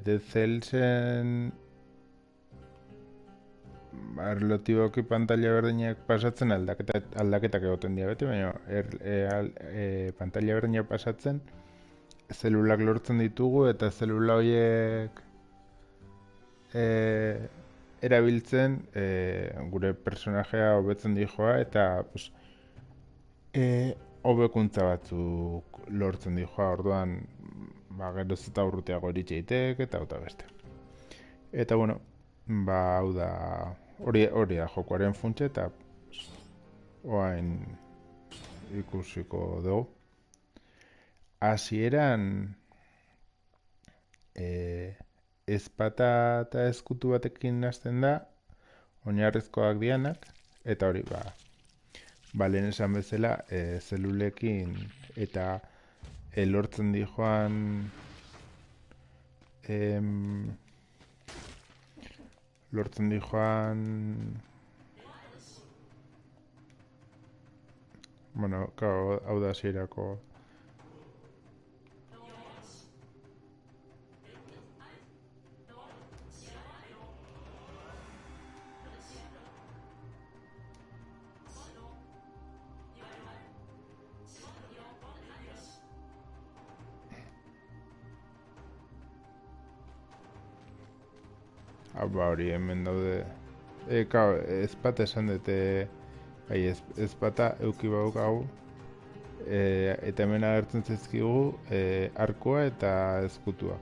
Dead Cellsen erlotiboki pantalla berdinak pasatzen aldaketak egoten dira beti, baina pantalla berdinak pasatzen zelulak lortzen ditugu eta zelula horiek erabiltzen gure personajea hobetzen dijoa eta pues, hobekuntza batzuk lortzen dijoa, orduan geroz eta urrutiago eritxeitek eta beste. Eta bueno, hau da hori da jokoaren funtse eta oain ikusiko dugu. Hasieran ezpata eta eskutu batekin hasten da, oinarrizkoak dianak, eta hori lehen esan bezala zelulekin eta lortzen di joan bueno, hau da hasierako hori hemen daude ezpata esan dute ezpata euki hau eta hemen agertzen zaizkigu arkua eta ezkutua.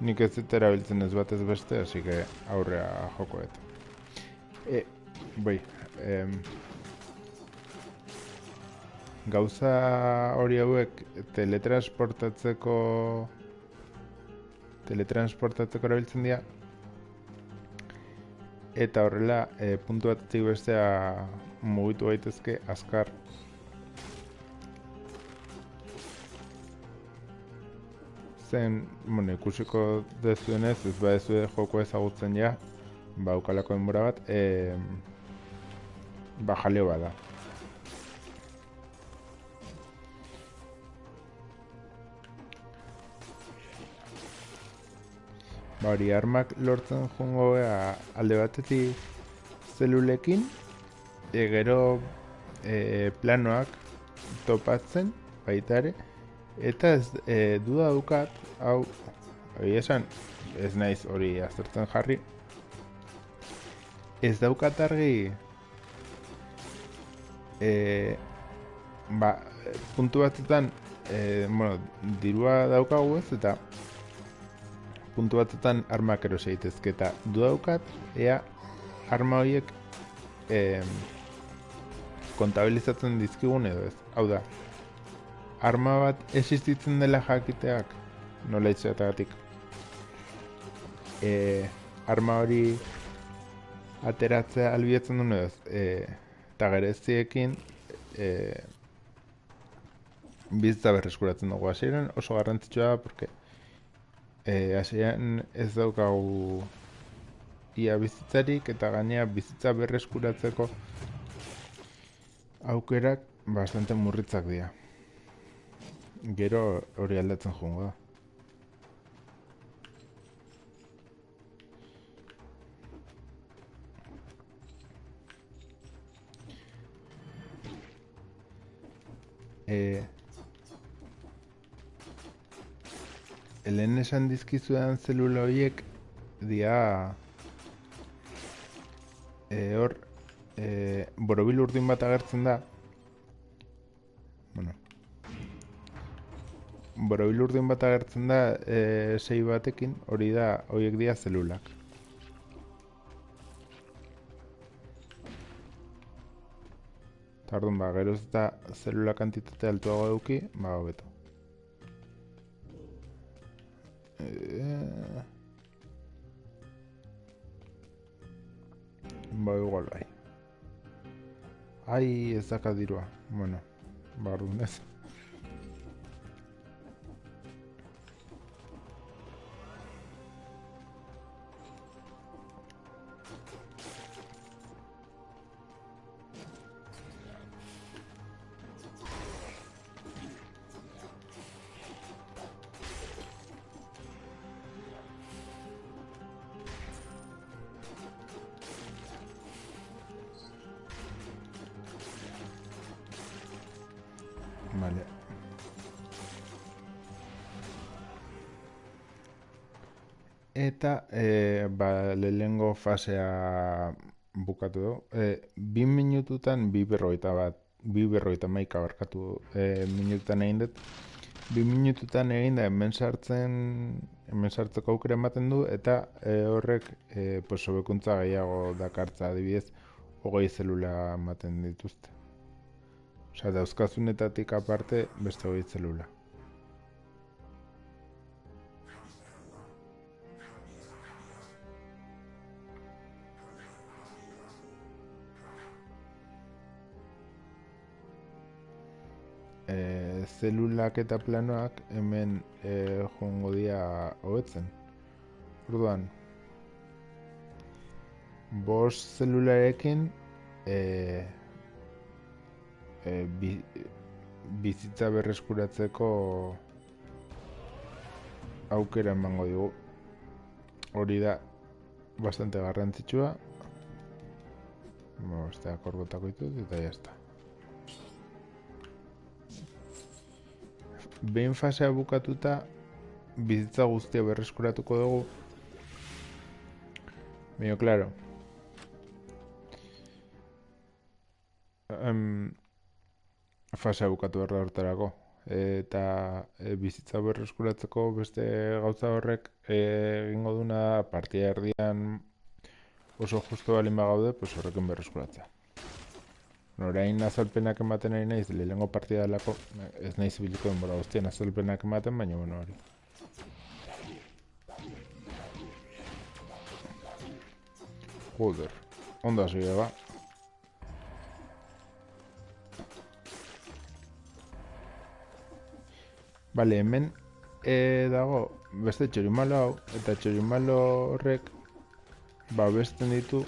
Nik ez dut erabiltzen ez batez beste, hasi que aurrea jokoet. Gauza hori hauek teletransportatzeko erabiltzen dira, eta horrela puntu batetik bestea mugitu gaitezke azkar. Zen, ikusiko dezuenez, ez badezue joko ezagutzen ja, ukalako denbora bat, jaleo bada. Hori, armak lortzen joango alde batetik zelulekin, gero planoak topatzen baita ere, eta duda dukat, hau, esan, ez naiz hori aztertzen jarri, ez daukat argi puntu batzutan dirua daukagu ez, eta puntu batzutan armak eros egitezke, eta du daukat, ea arma horiek kontabilizatzen dizkigun edo ez. Hau da, arma bat existitzen dela jakiteak, nola itxeatagatik. Arma hori ateratzea albiatzen duen edo ez. Eta gereziekin bizitza berreskuratzen dugu. Hasieran oso garrantzitsua da, porque hasieran ez daukagu ia bizitzarik, eta gainea bizitza berreskuratzeko aukerak bastante murritzak dira. Gero hori aldatzen joango da. Lehen esan dizkizudan zelula horiek dia hor borobil urdin bat agertzen da. Borobil urdin bat agertzen da sei batekin, hori da, horiek dira zelulak. Tardun geroz eta zelula kantitate altuago eduki, hobeto. Igual bai. Ai, ez daka dirua. Bueno, orduan ez. Eta lehenengo fasea bukatu du. 2 minututan 2:51 barkatu minututan egin dut. 2 minututan egin da hemen sartzeko aukera ematen du, eta horrek pues, hobekuntza gehiago dakartza, adibidez 20 zelula ematen dituzte. Osea, dauzkazunetatik aparte beste 20 zelula. Zelulak eta planoak hemen joango dira hobetzen. Orduan, 5 zelularekin bizitza berreskuratzeko aukera emango digu. Hori da bastante garrantzitsua. Beste akorbotako ditut eta jazta. Behin fasea bukatuta, bizitza guztia berreskuratuko dugu. Baina, klaro, fasea bukatu behar da hortarako. Eta bizitza berreskuratzeko beste gauza horrek egingo duna partida erdian oso justu balin bagaude, pues horrekin berreskuratzea. Orain azalpenak ematen ari naiz, lehenengo partida delako, ez naiz biliko denbora guztien azalpenak ematen, baina bueno hori. Joder, ondo hasi ba. Bale, hemen dago beste txorimalo hau, eta txorimalo horrek babesten ditu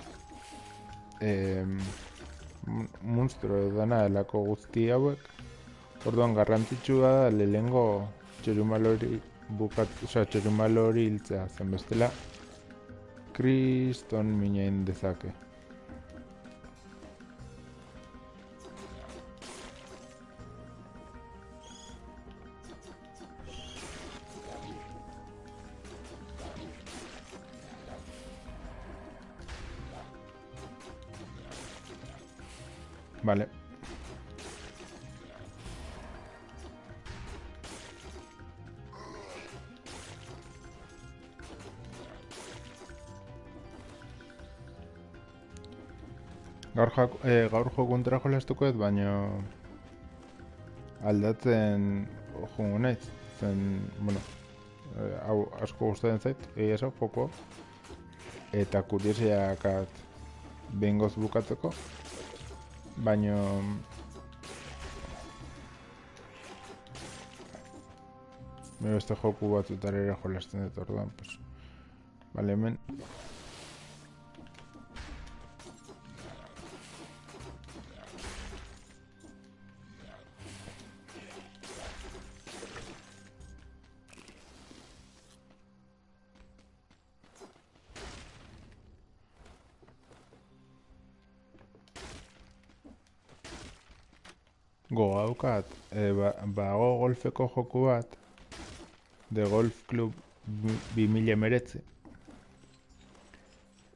monstro dana delako guzti hauek. Orduan garrantzitsua da lehenengo txorimalo hori hiltzea, zen bestela kriston minain dezake. Vale. Gaur jokuntera jolastuko ez, baina aldatzen joango naiz. Zen, bueno, hau asko gustatzen zait, egia esan joko. Eta kuriosiakat behingoz bukatzeko. Baina beste joku batzutar ere jolasten dut orduan, pues. Bale, hemen gogaukat, bago golfeko joku bat, The Golf Club 2019,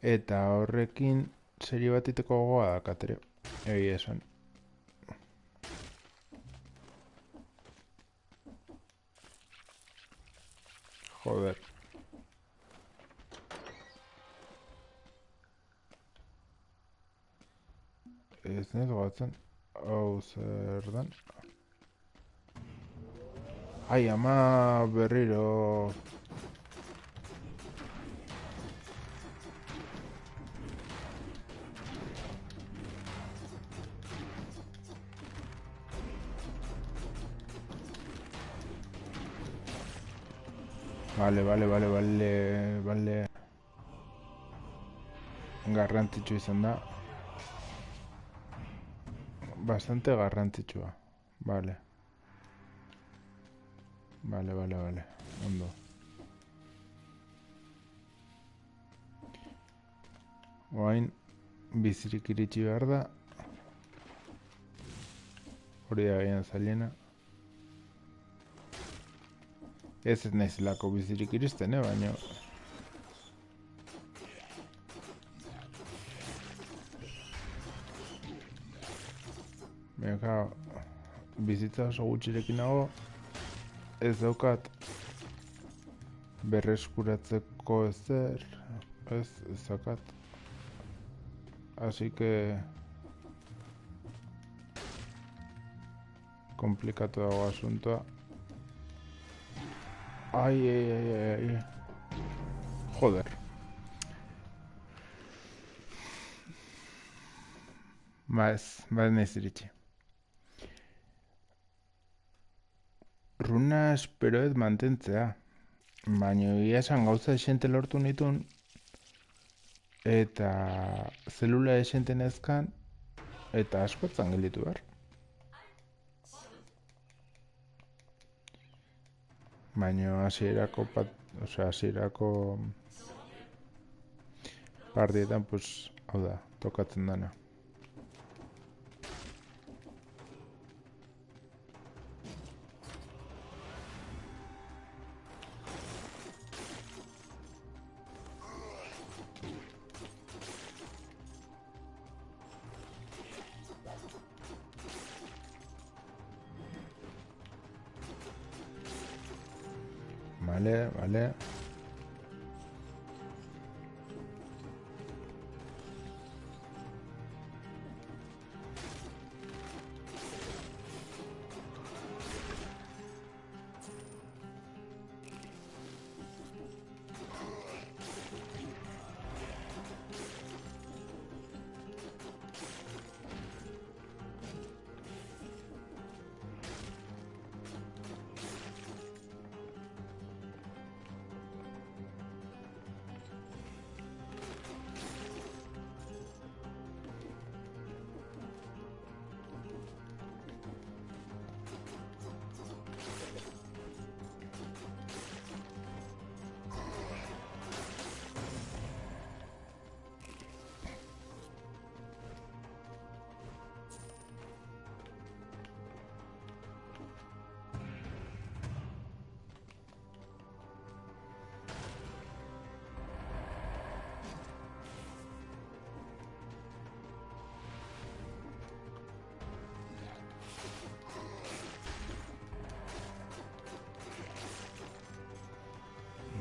eta horrekin serie bat iteko gogoa dakatere, egia esan. Joder. Ez nahi gogatzen, hau zer dan. Ai, ama berriro. Vale. Garrantzitsu izan da. Bastante garrantzitsua. Vale. Ondo. Oain bizirik iritsi behar da. Hori da gaian zailena. Ez naizelako bizirik iristen, baina Mega, bizitza oso gutxirekin nago, ez daukat berreskuratzeko ezer, ez daukat. Así que komplikatu dago asuntoa. Ai. Joder. Ba naiz iritsi. Runa espero ez mantentzea. Baina egia esan gauza esente lortu nitun. Eta zelula esente nezkan. Eta askotzan gelditu behar. Baina hasierako partietan, pues, hau da, tokatzen dana.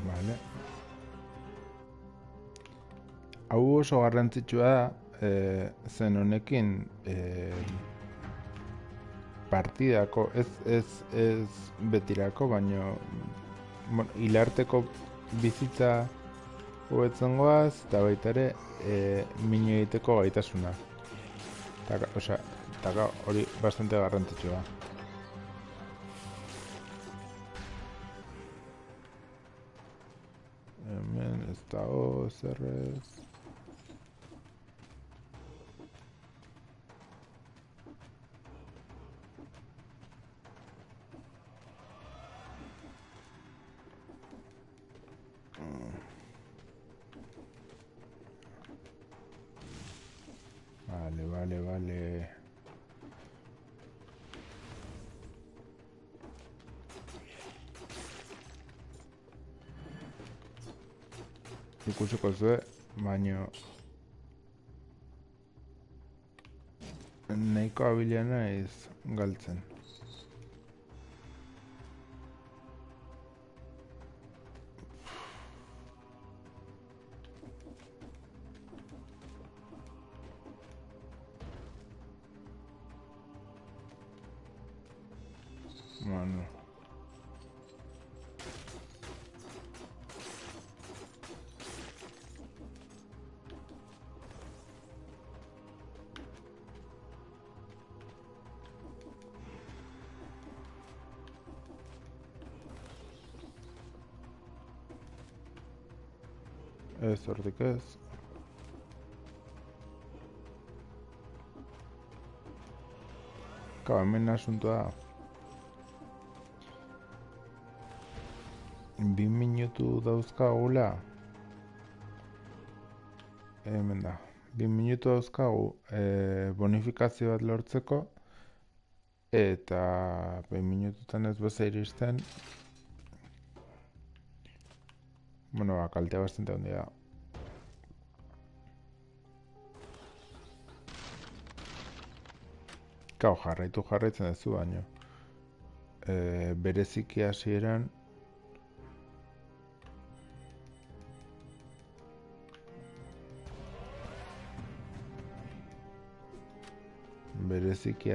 Vale. Hau oso garrantzitsua da, zen honekin partidako, ez betirako, baino hilarteko bizitza hobetzen goaz, eta baita ere minu egiteko gaitasuna. Eta hori bastante garrantzitsua. Hemen ez dago zerrez. Vale. Ikusiko zue, baino nahiko abilia naiz galtzen. Bueno. Ez hortik ez. Hemen asuntoa 2 minutu dauzkagula. Hemen da. 2 minutu dauzkagu bonifikazio bat lortzeko. Eta 2 minututan ez beza iristen. Bueno, kaltea bastante handia da. Kau jarraitzen duzu baino. Bereziki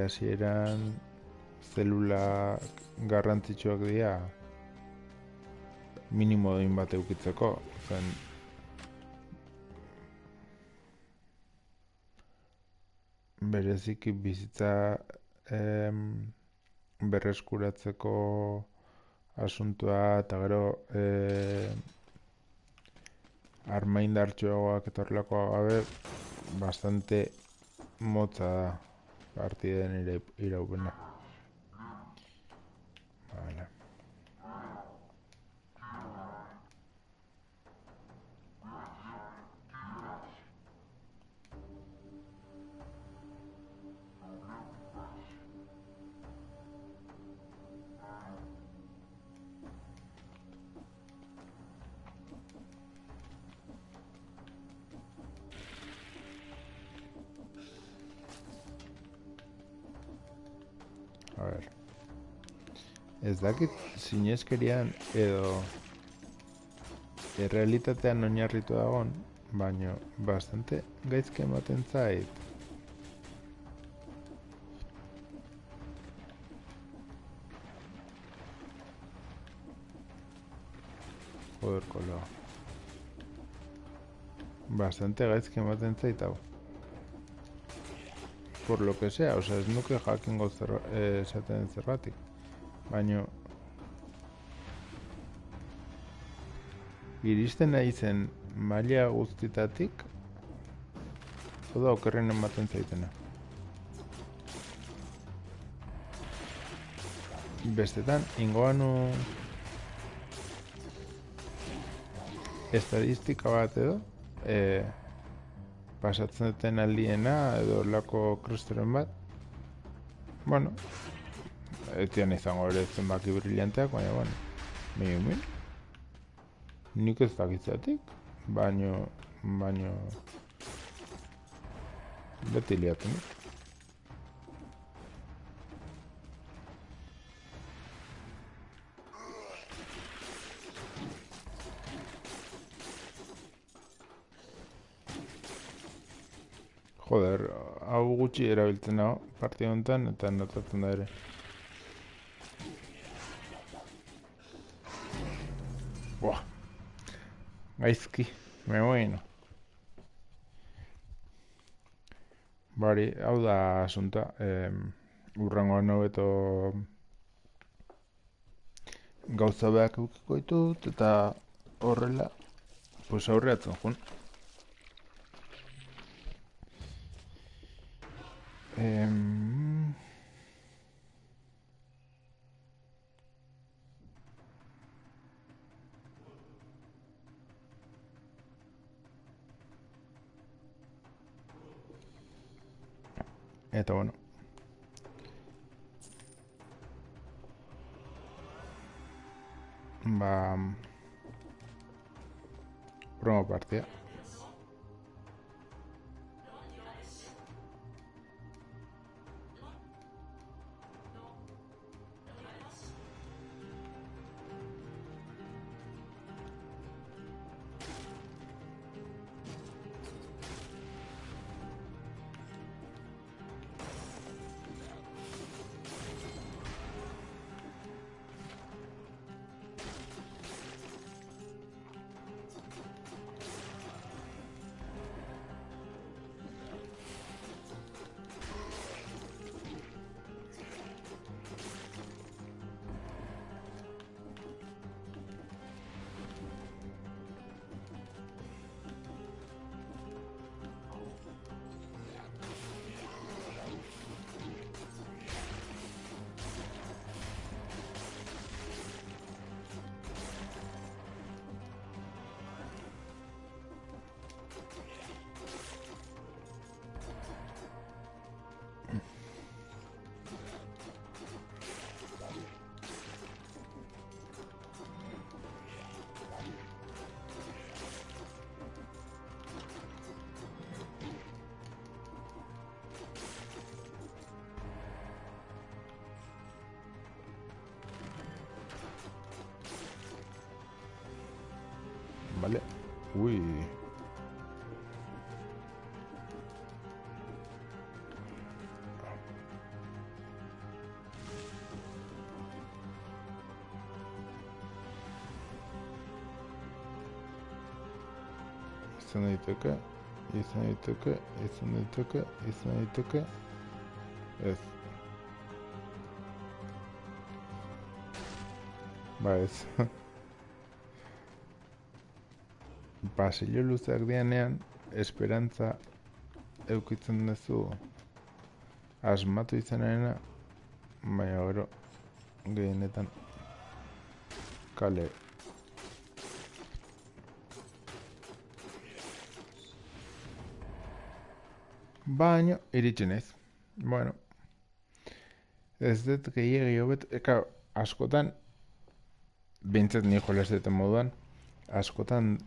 hasieran zelula garrantzitsuak dira minimo doin bat eukitzeko. Zen, bereziki bizitza berreskuratzeko asuntua eta gero armaindartxoagoak eta horrelakoa gabe bastante motza da partiden iraupena. Vale. A ver. Ez dakit sineskerian edo errealitatean oinarritu dagoen, baino bastante gaizke ematen zait. Joder, koloa. Bastante gaizke ematen zait hau. Por lo que sea, osea, ez nuke jakingo esaten zergatik. Baino iristen nahi zen maila guztitatik oda okerren ematen zaitena. Bestetan, ingoanu estadistika bat edo pasatzen duten aldiena edo lako kristeren bat, bueno, etian izango ere zenbaki brillanteak, baina, bueno, nik ez dakitzatik, baino, beti liatzen dut. Joder, hau gutxi erabiltzen hau partida honetan eta notatzen da ere. Buah, gaizki, me bueno. Bari, hau da asunta, urrangoan hobeto gauza behak eukiko ditut eta horrela, pues aurreatzen jun. Eta bueno. Promo partida. Vale. Ui. Izan daiteke. Ez. Ba ez. Pasillo luzeak dianean, esperantza eukitzen duzu asmatu izanarena, baina gero gehienetan kale. Baina iritsi naiz. Bueno, ez dut gehiagi hobet, askotan, bintzat ni jolazeten moduan, askotan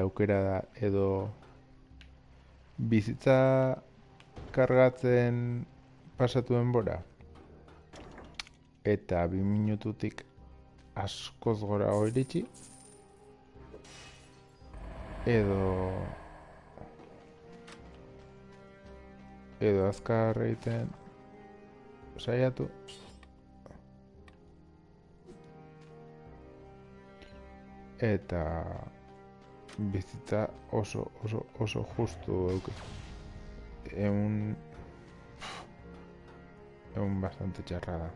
aukera da edo bizitza kargatzen pasatu denbora eta 2 minututik askoz gora iritsi edo azkar egiten saiatu eta bizitza oso justu egun bastante txarra da.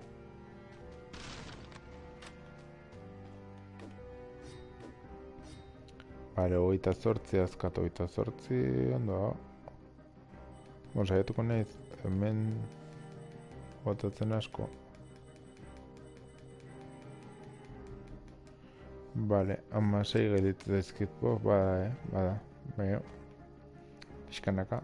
Bale, 28 azkat 28 ondo. Saiatuko naiz hemen botatzen asko. Bale, 16 gelditu daizkit, bada, baina, pixkanaka.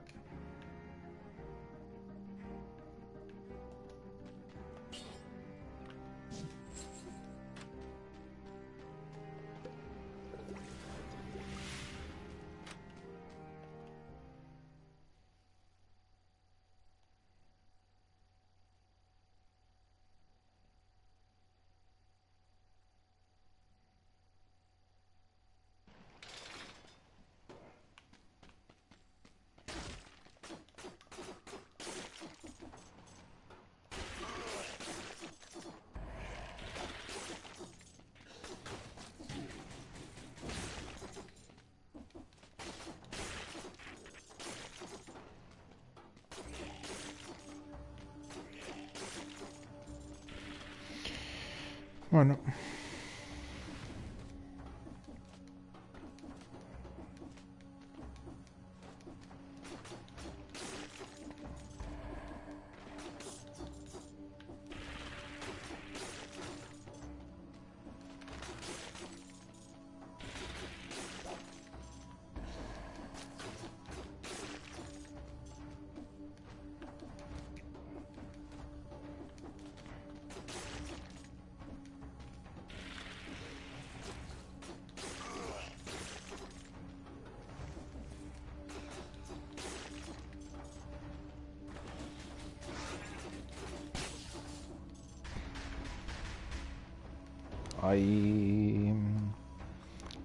Bueno.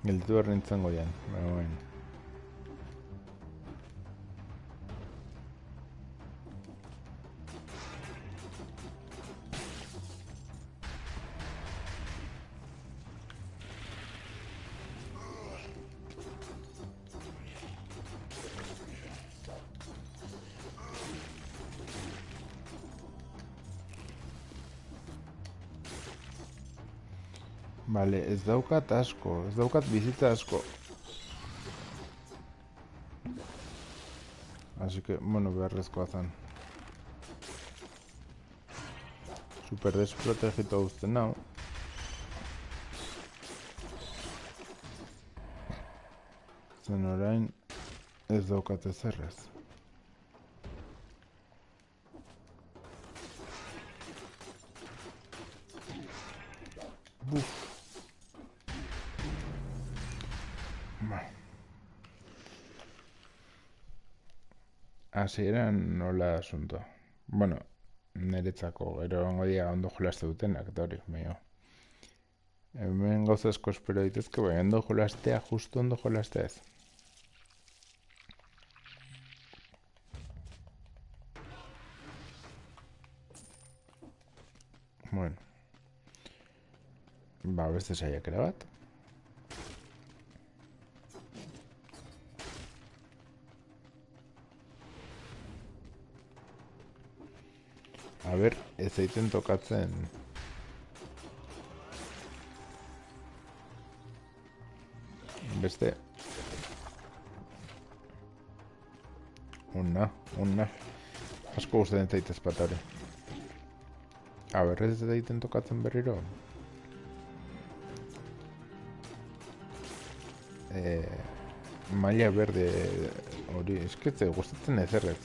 Gelditu behar nintzen goian, baina. Bale, ez daukat asko, ez daukat bizitza asko. Así que, bueno, beharrezkoa zen. Super desprotegito guzten nau. Zen orain ez daukat ezerrez. Buf. Hasieran nola asunto. Bueno, niretzako, gero ongo dia ondo jolazte dutenak, eta hori, meio. Hemen gauza asko espero daitezke, baina ondo jolastea, justo ondo jolastea ez. Bueno, ba, beste saiakera bat. A ber, ez zaiten tokatzen. Beste. Una. Asko gustatzen zaitez patare. A ber, ez zaiten tokatzen berriro. Maila berde hori, esketze gustatzen ezerrez.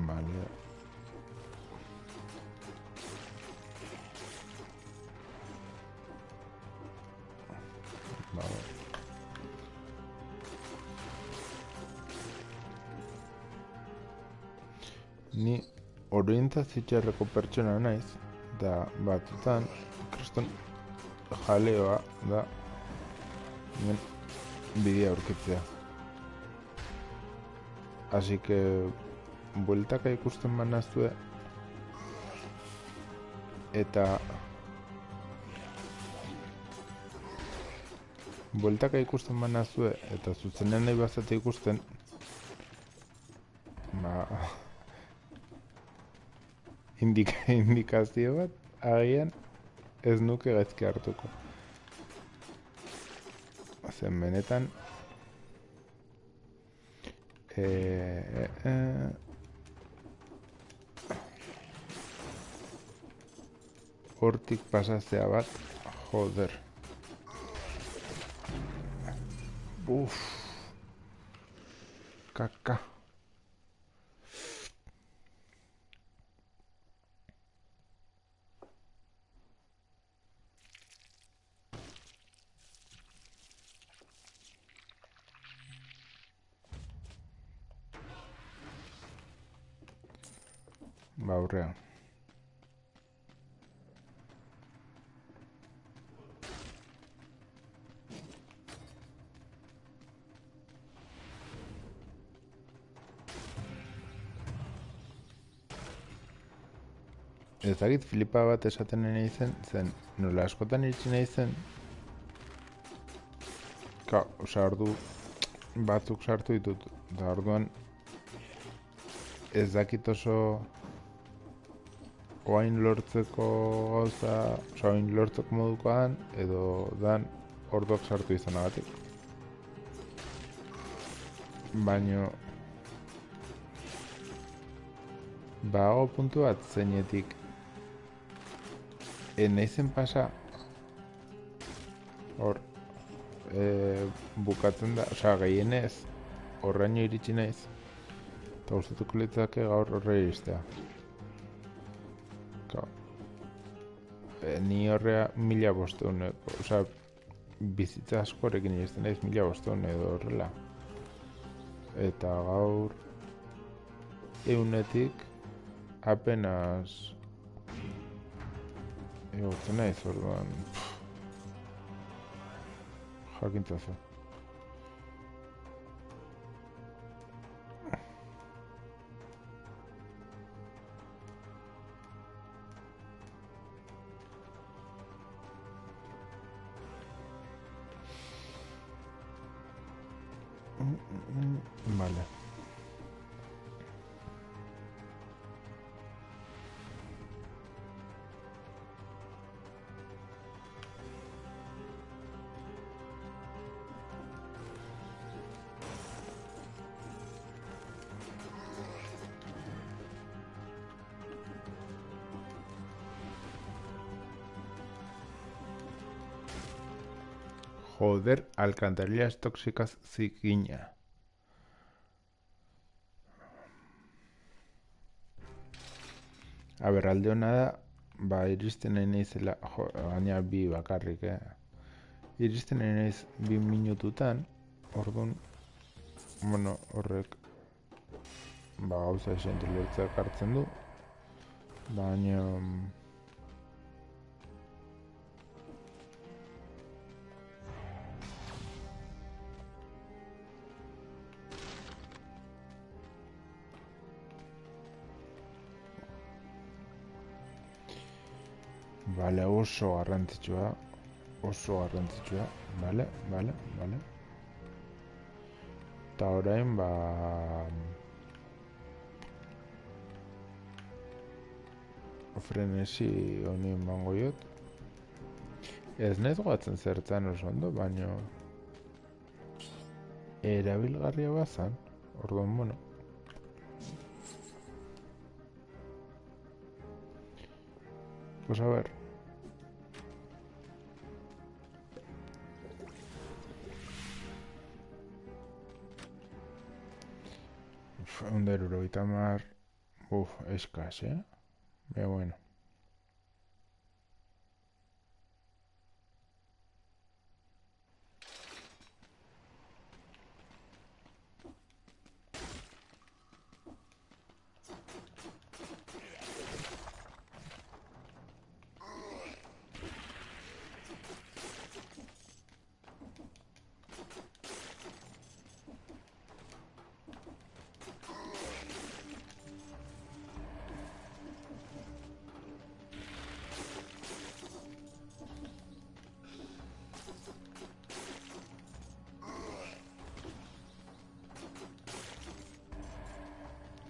Vale. Vale. Ni orientazio txarreko pertsona naiz, da batzutan, kriston jaleoa da hemen bidea aurkitzea. Así que bueltaka ikusten banazue eta zuzenean nahi bazate ikusten, ba, indikazio bat agian ez nuke gaizki hartuko. Zen benetan hortik pasaztea bat, joder. Kaka. Ba, aurrean. Ez dakit flipa bat esaten nahi zen, nola askotan iritsi nahi zen, ordu batzuk sartu ditut, da orduan ez dakit oso oain lortzeko gauza, oain lortzeko modukoan, edo dan orduak sartu izanagatik. Baino bago puntu bat zeinetik naizen pasa hor bukatzen da, gehienez horraino iritsi naiz eta gustatuko litzake gaur horre iristea. Ni horrea 1500, bizitza askorekin iristen naiz 1500 edo horrela. Eta gaur eunetik apenas egoten naiz orduan jakintzazu. Vale. Joder, alcantarillas tóxicas zikiña. A ber, alde hona da, ba, iristen nahi naizela, baina bi bakarrik, Iristen nahi naiz 2 minututan, orduan, bueno, horrek, ba, gauza esente lertzak hartzen du, baina, bale, oso garrantzitsua, bale. Eta orain, ba... frenesi honi emango jot. Ez naiz goatzen zertzen oso ondo, baina... erabilgarria bazan, orduan, bueno. Pues a ver. Under euroita mar... eskas, Pero bueno.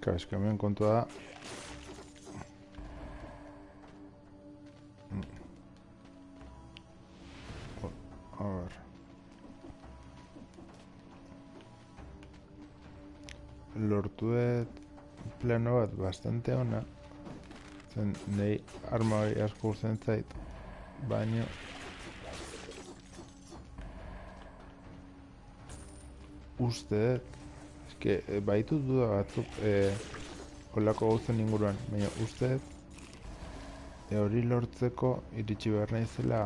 Claro, es que hemen kontua da... A ver... Lortu dut plano bat bastante ona. Zen, nahi arma hori asko gustatzen zait. Baina... uste dut... que baitu duda batzuk olako gauzen inguruan, baina uste hori lortzeko iritsi behar naizela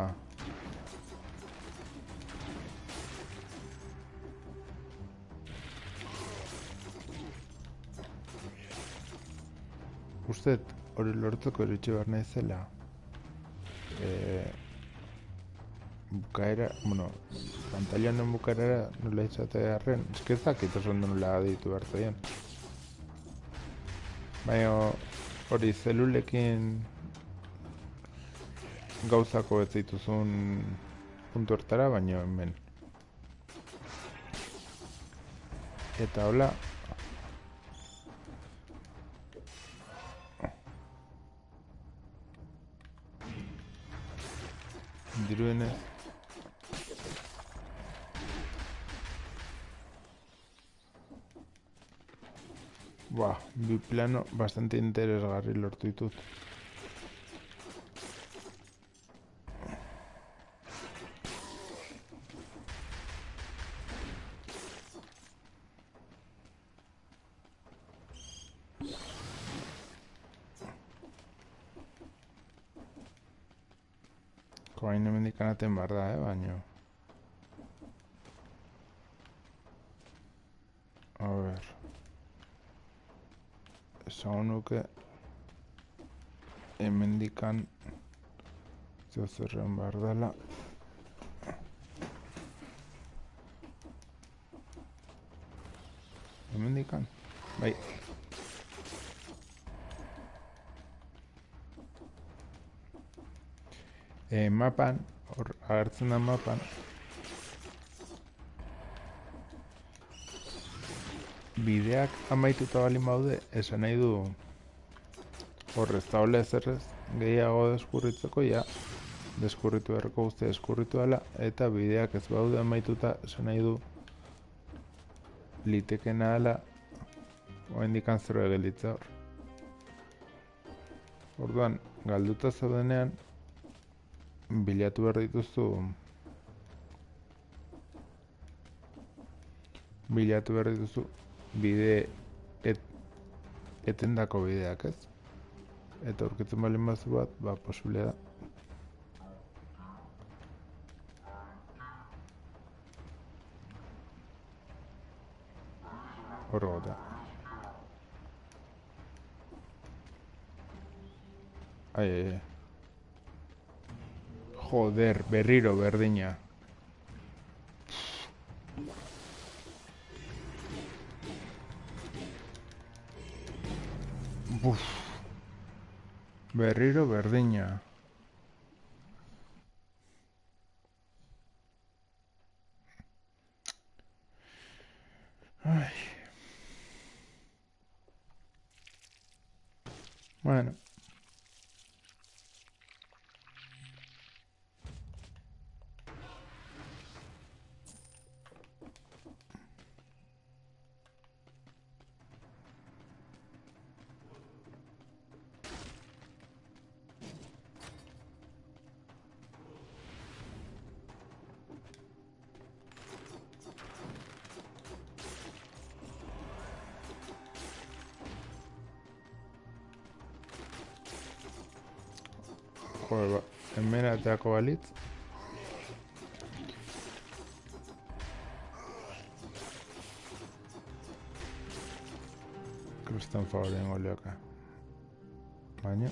uste hori lortzeko iritsi behar naizela bukaera, bueno, pantailanen bukaerara nola izatea arren, eskezak eta ondo nola aditu behar zaien. Baina hori zelulekin gauzako ez dituzun puntu hartara, baina hemen. Eta hola, diruenez, bi plano bastante interesgarri lortu ditut. Koain hemendik anaten behar da, baina... A ver... Esan nuke... hemendikan... zerren behar dela... hemendikan? Bai... mapan, hor agertzen da mapan, bideak amaituta baldin baude, esan nahi du hor ez dagoela ezerrez gehiago deskurritzeko, ja, deskurritu beharreko guztia deskurritu dela, eta bideak ez baude amaituta, esan nahi du litekena dela, oraindik zerbait gelditza hor. Orduan, galduta zaudenean, bilatu behar dituzu bide etendako bideak, ez? Eta aurkitzen baldin bazu bat, ba, posible da. Hor gota. Ai. Joder, berriro berdina. Buf. Berriro berdina. Ai. Bueno. Joder, ba, hemen ateako balitz. Kristan favoren goleoka. Baina.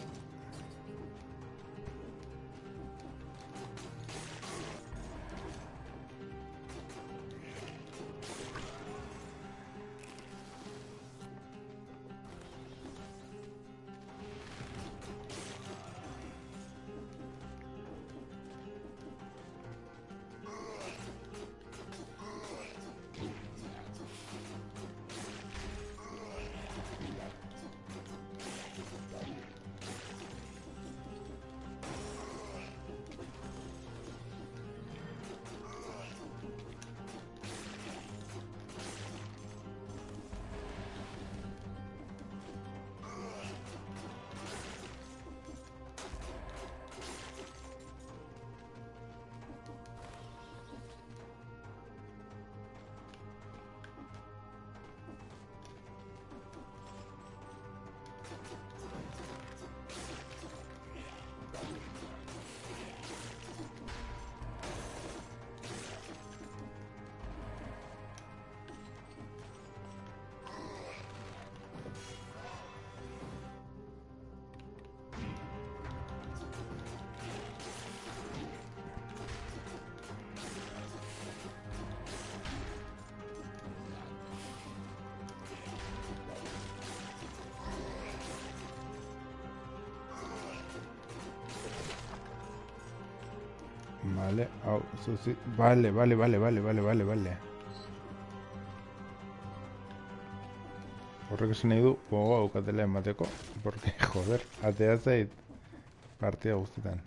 Vale, hau, zuzi... Vale. Horrek esan nahi du, gogoa aukatela emateko, porque, joder, atea zait partida guztetan.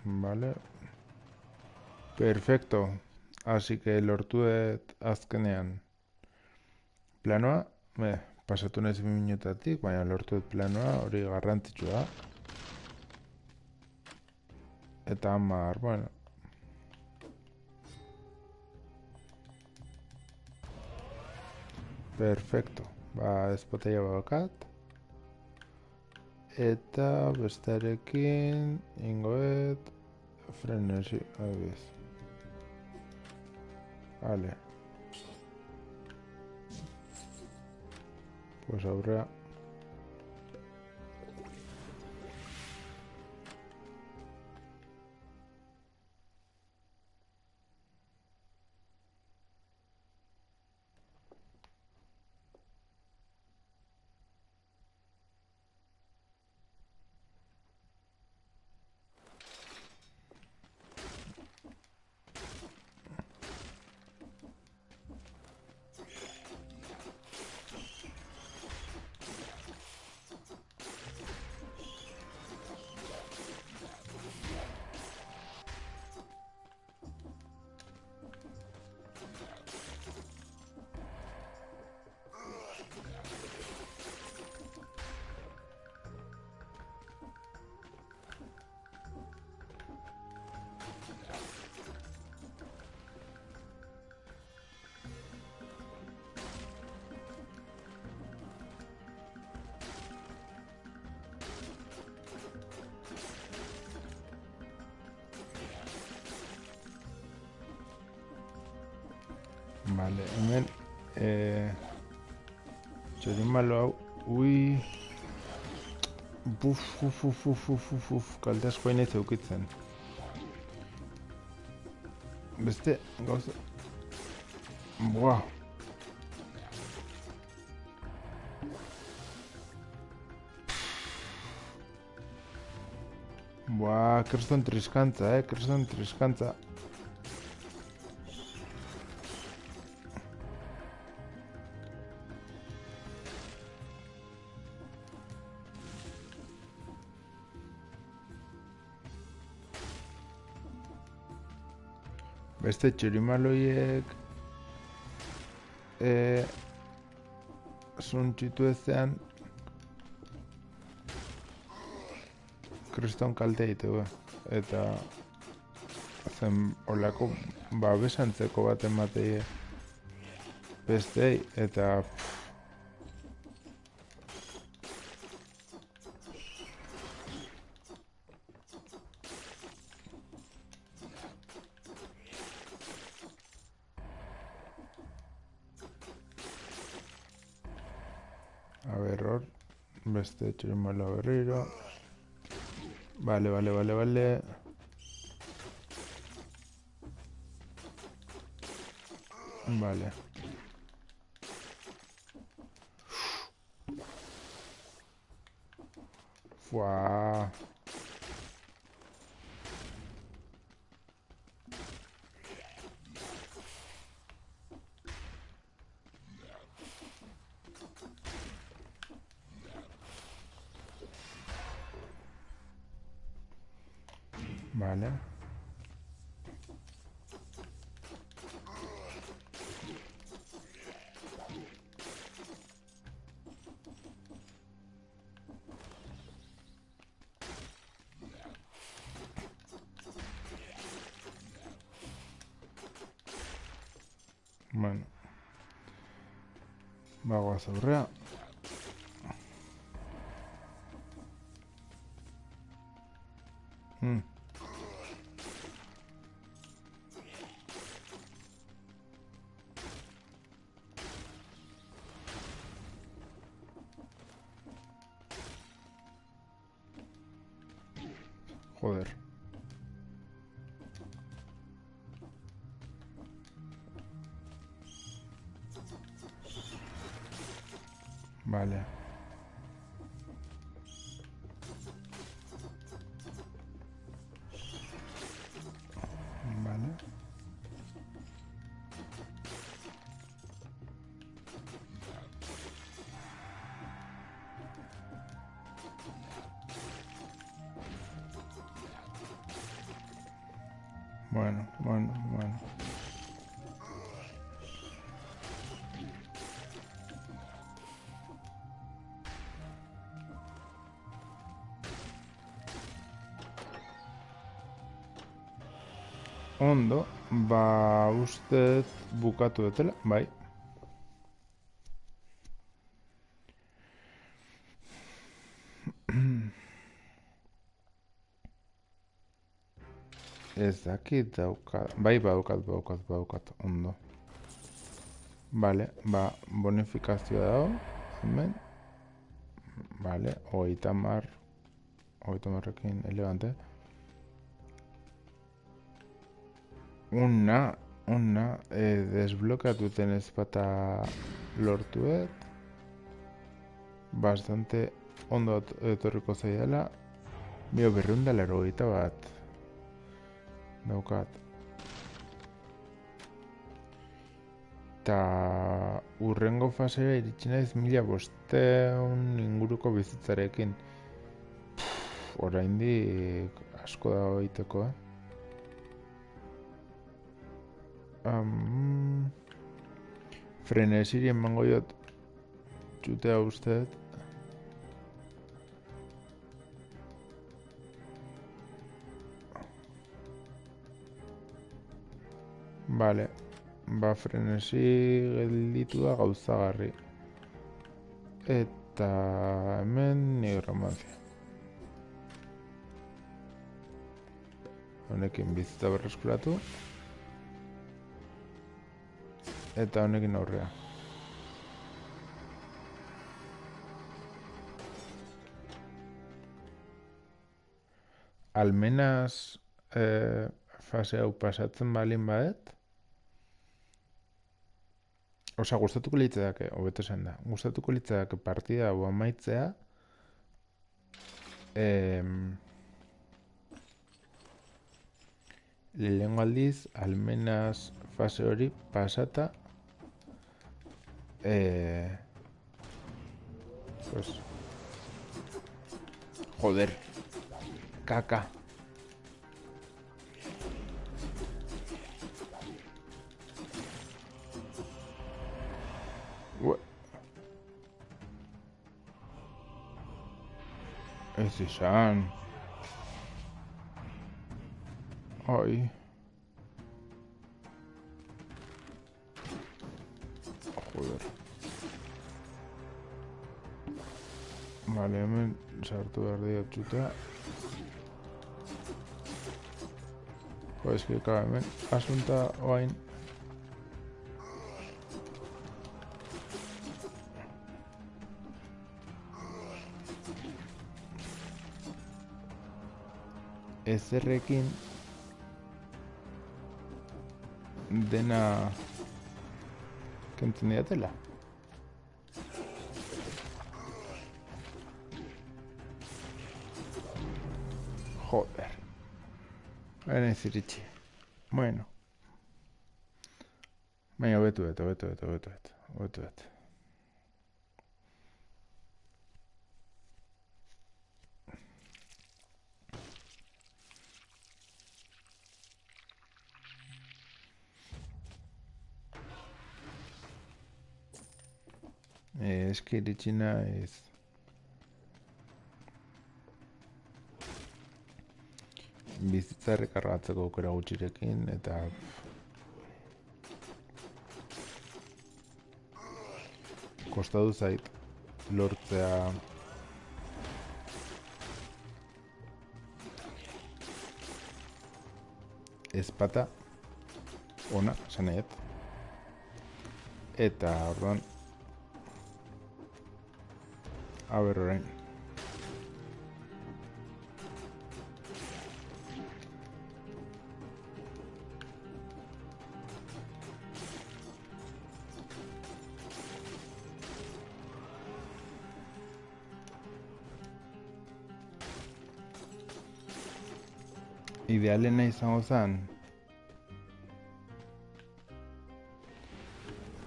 Vale. Perfecto. Así que lortu dut azkenean planoa, pasatu nahiz 2 minutatik, baina lortu dut planoa, hori garrantzitsua da. Eta hamar, bueno. Perfecto. Ba, ez botella badokat. Eta bestarekin ingoet frenesi, abiz. Vale. Pues aurrera. Vale, hemen txorimalo hau, ui, kalte asko hain ez eukitzen. Beste, gauza, buah. Buah, kriston triskantza, kriston triskantza. Beste txurimaloiek zuntxitu ezean kriston kalte egiteko eta zen olako babesantzeko bat ematei bestei eta a ber hor beste txurimalo berriro. Vale. Vale. Fuah. Vale. Bueno. Bagoaz aurrea. Joder. Vale. Vale. Bueno. Ondo, ba uste bukatu dutela, bai. Ez dakit daukat, bai badaukat, ondo. Vale, ba bonifikazioa dago, hemen. Vale, 30ekin elegante. Una, desblokeatuten ezpata lortuet. Bastante ondo etorriko zaidala. Bio 281 bat. Daukat. Eta urrengo fasera iritsi naiz 1500 inguruko bizitzarekin. Oraindik asko dago egiteko, Frenesiri emango jot txutea usteet. Vale, ba frenesi gelditu da gauzagarri. Eta hemen nigromancia. Honekin bizitza berreskuratu. Eta honekin aurrea. Almenaz fase hau pasatzen balin badet, osa, gustatuko litzedake, hobeto esan da, gustatuko litzedake partida hau amaitzea, lehengo aldiz, almenaz fase hori pasata, pues, joder, kaka. Ez izan. Ai. Joder. Vale, hemen sartu behar diotxuta. Jo, eski, hemen asunta oain. Ezerrekin dena kentzen diatela. Joder. Baina ez iritsi. Bueno. Baina hobetu et. Eski iritsi naiz. Bizitza errekargatzeko aukera gutxirekin, eta kostatu zait lortzea ezpata ona, esan nahiet. Eta orduan aber orain. Idealena izango zen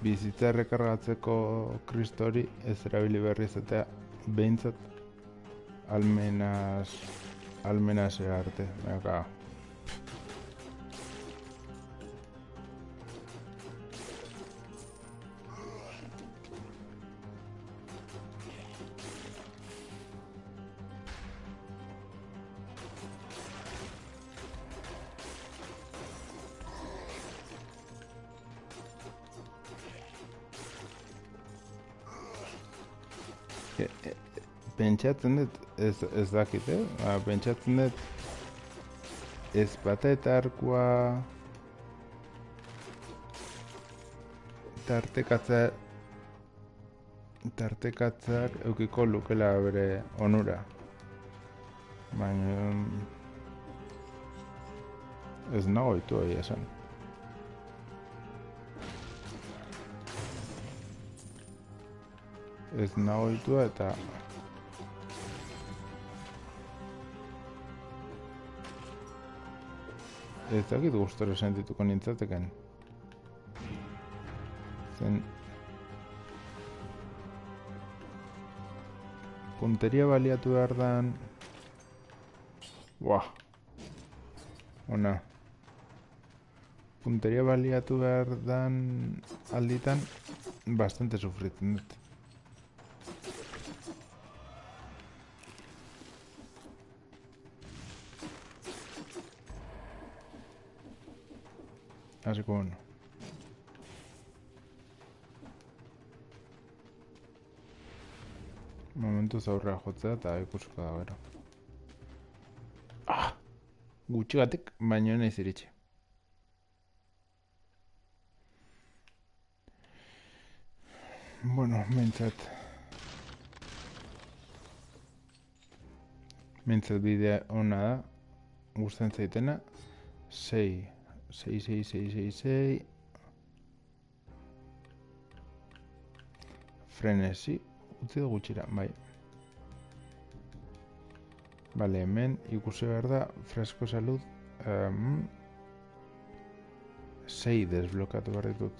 bizitza errekargatzeko kristori ez erabili berri izatea behintzat almenaz arte. Baina, pentsatzen dut, ez dakit, pentsatzen dut ezpata eta arkua tartekatzeak eukiko lukela bere onura. Baina ez nago itu hori esan. Ez nago itu eta ez dakit gustore sentituko nintzateken. Zen punteria baliatu behar dan ona. Punteria baliatu behar dan alditan bastante sufritzen dut. Así que bueno. Momentuz aurrera jotzea eta ikusiko da gero. Gutxigatik, baino naiz iritsi. Bueno, mintzat bidea ona da, gustatzen zaitena, 6, 6, 6, 6, 6, 6, frenesi, utzi da gutxira, bai. Bale, hemen ikusi behar da, fresko salud, 6 desblokatu behar ditut.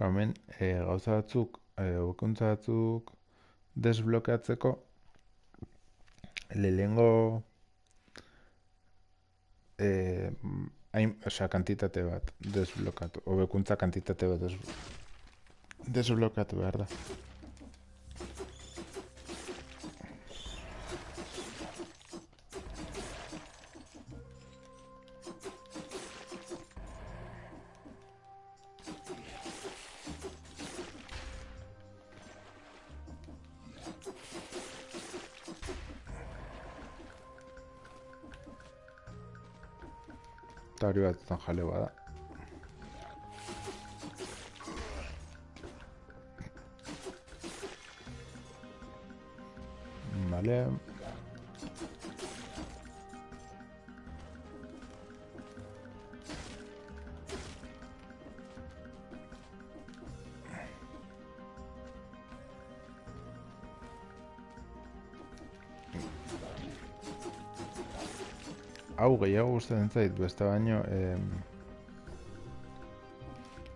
Hemen gauza batzuk, hobekuntza batzuk desblokeatzeko lehengo kantitate bat desblokatu, hobekuntza kantitate bat desblokatu behar da. Eta hori batzutan jale bada. Vale. Hau gehiago gustatzen zait, beste baino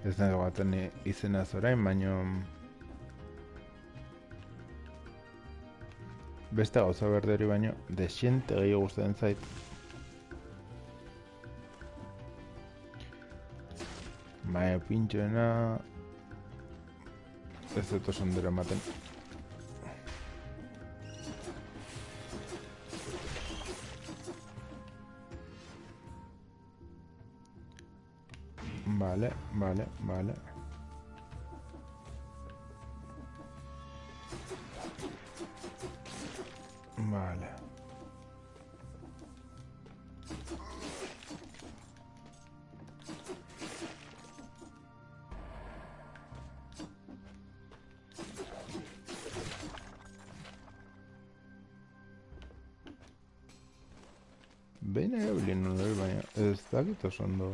ez nahi gaten izenaz orain, baino beste gauza berde hori baino desiente gehiago gustatzen zait. Baina pintxoena ez dut oso ondera ematen. Vale. Vale. Behin erabilien nuen, baina ez dakit oso ondo.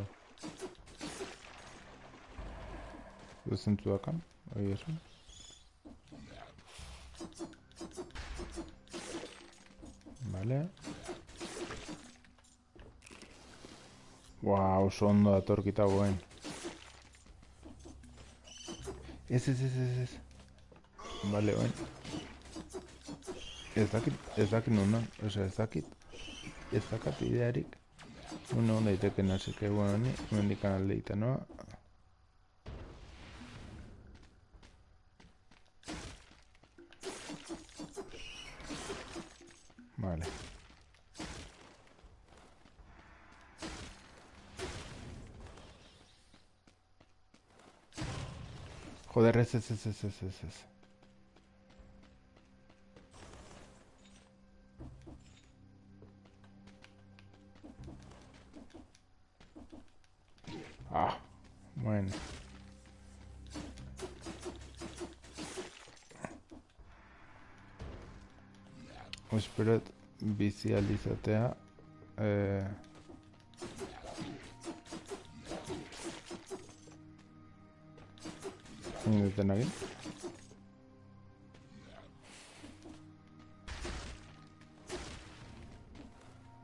Zentzu dakan, hori esan. Vale. Oso ondo datorkita goen. Ez. Vale, oen. Ez dakit nondan, ez dakat idearik. Una onda iteken así que bueno, ni mendikan aldeita noa. Vale. Joder, ez. Bueno. Espero bizi aldizatea. Duten egin.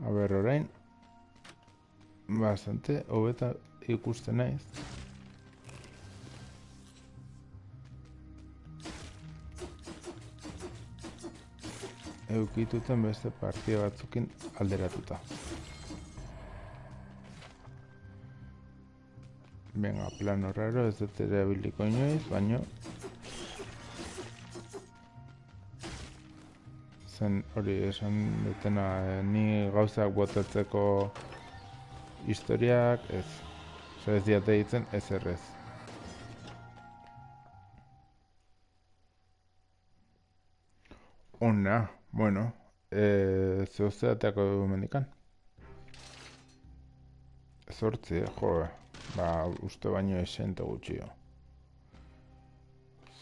A ber, orain bastante hobeta ikusten naiz. Eukituten beste partida batzukin alderatuta. Venga, plano raro, ez dut erabiliko inoiz, baino zen hori esan dutena ni gauzak botatzeko historiak ez. Ez diate ditzen ez errez. Ona, bueno, zehozteateako dugu mendikan. Zortzi, jo, ba, uste baino esente gutxio.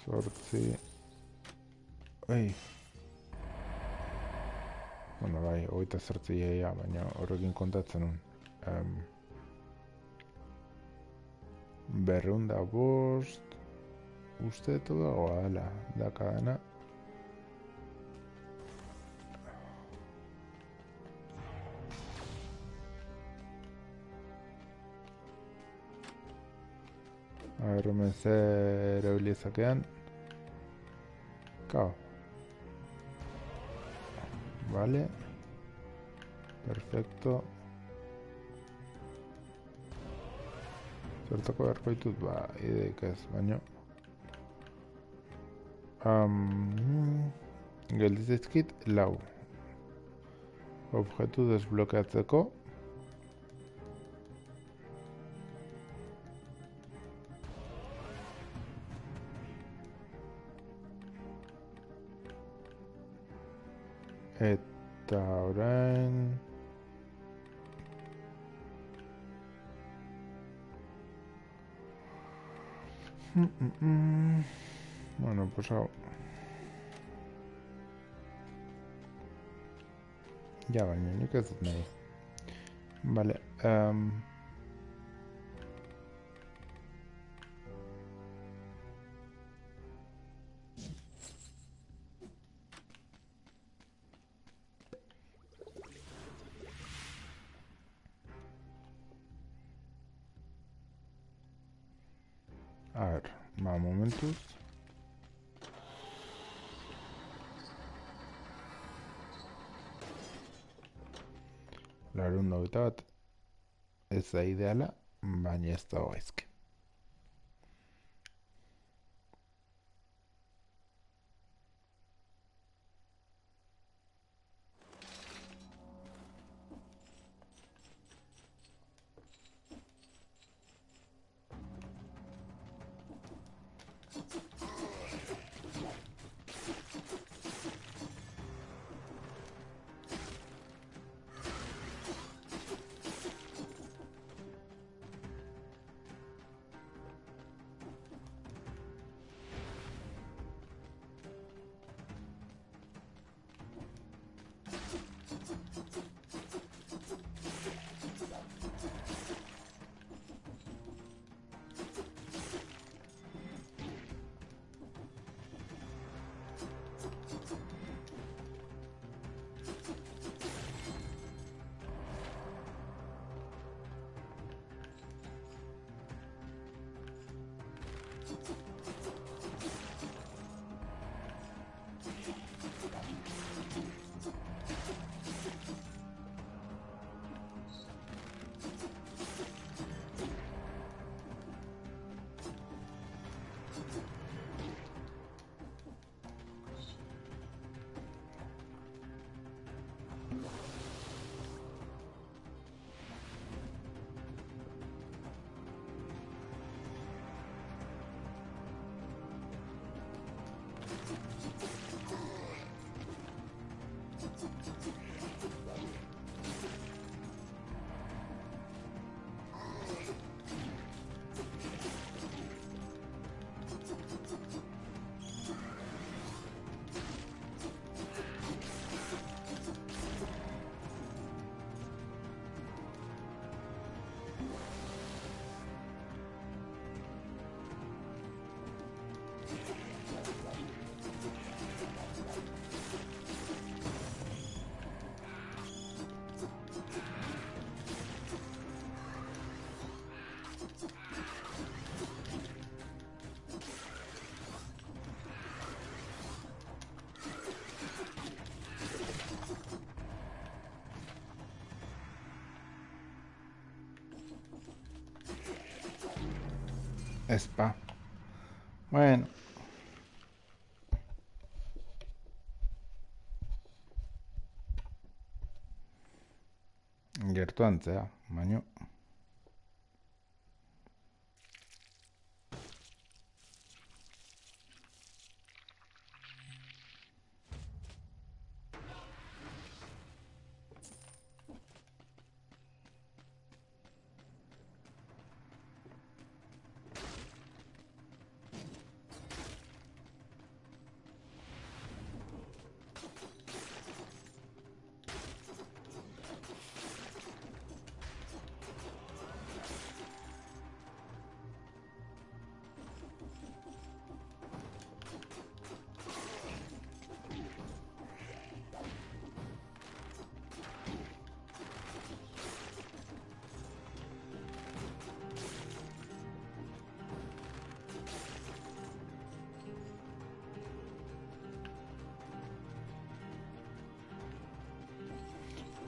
Zortzi, ei, bueno, bai, hogeita zortzi jaia, baina horrekin kontatzen nun. Berrunda bost, uste todo dagoela, dakadana. A ver, hemen zer erabili ezakean. Kao. Vale. Perfecto. Zertako beharko ditut, ba, ideik ez, baino. Geldizaizkit lau. Objektu desblokeatzeko. Eta orain... Bueno, pues hau. Ja, baina nik ez dut nahi. Vale, a ver, ba, momentuz. Larun hogeita bat ez da ideala, baina ez da gaizki. Espa. Bueno. Gertu antzea, baino.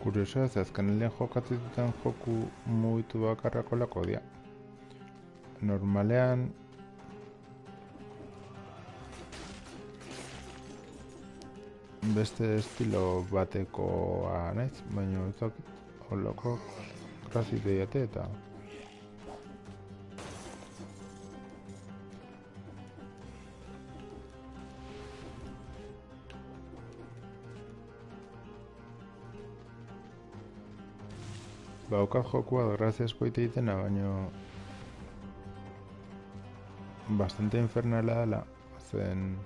Kuriosoa, ze azkenaldian jokatzen duten joku mugitu bakarrako lako dia. Normalean beste estilo batekoa naiz, baina ez dakit holako grazi deiate eta baukat jokua grazia asko itena, baina bastante infernala dela, zen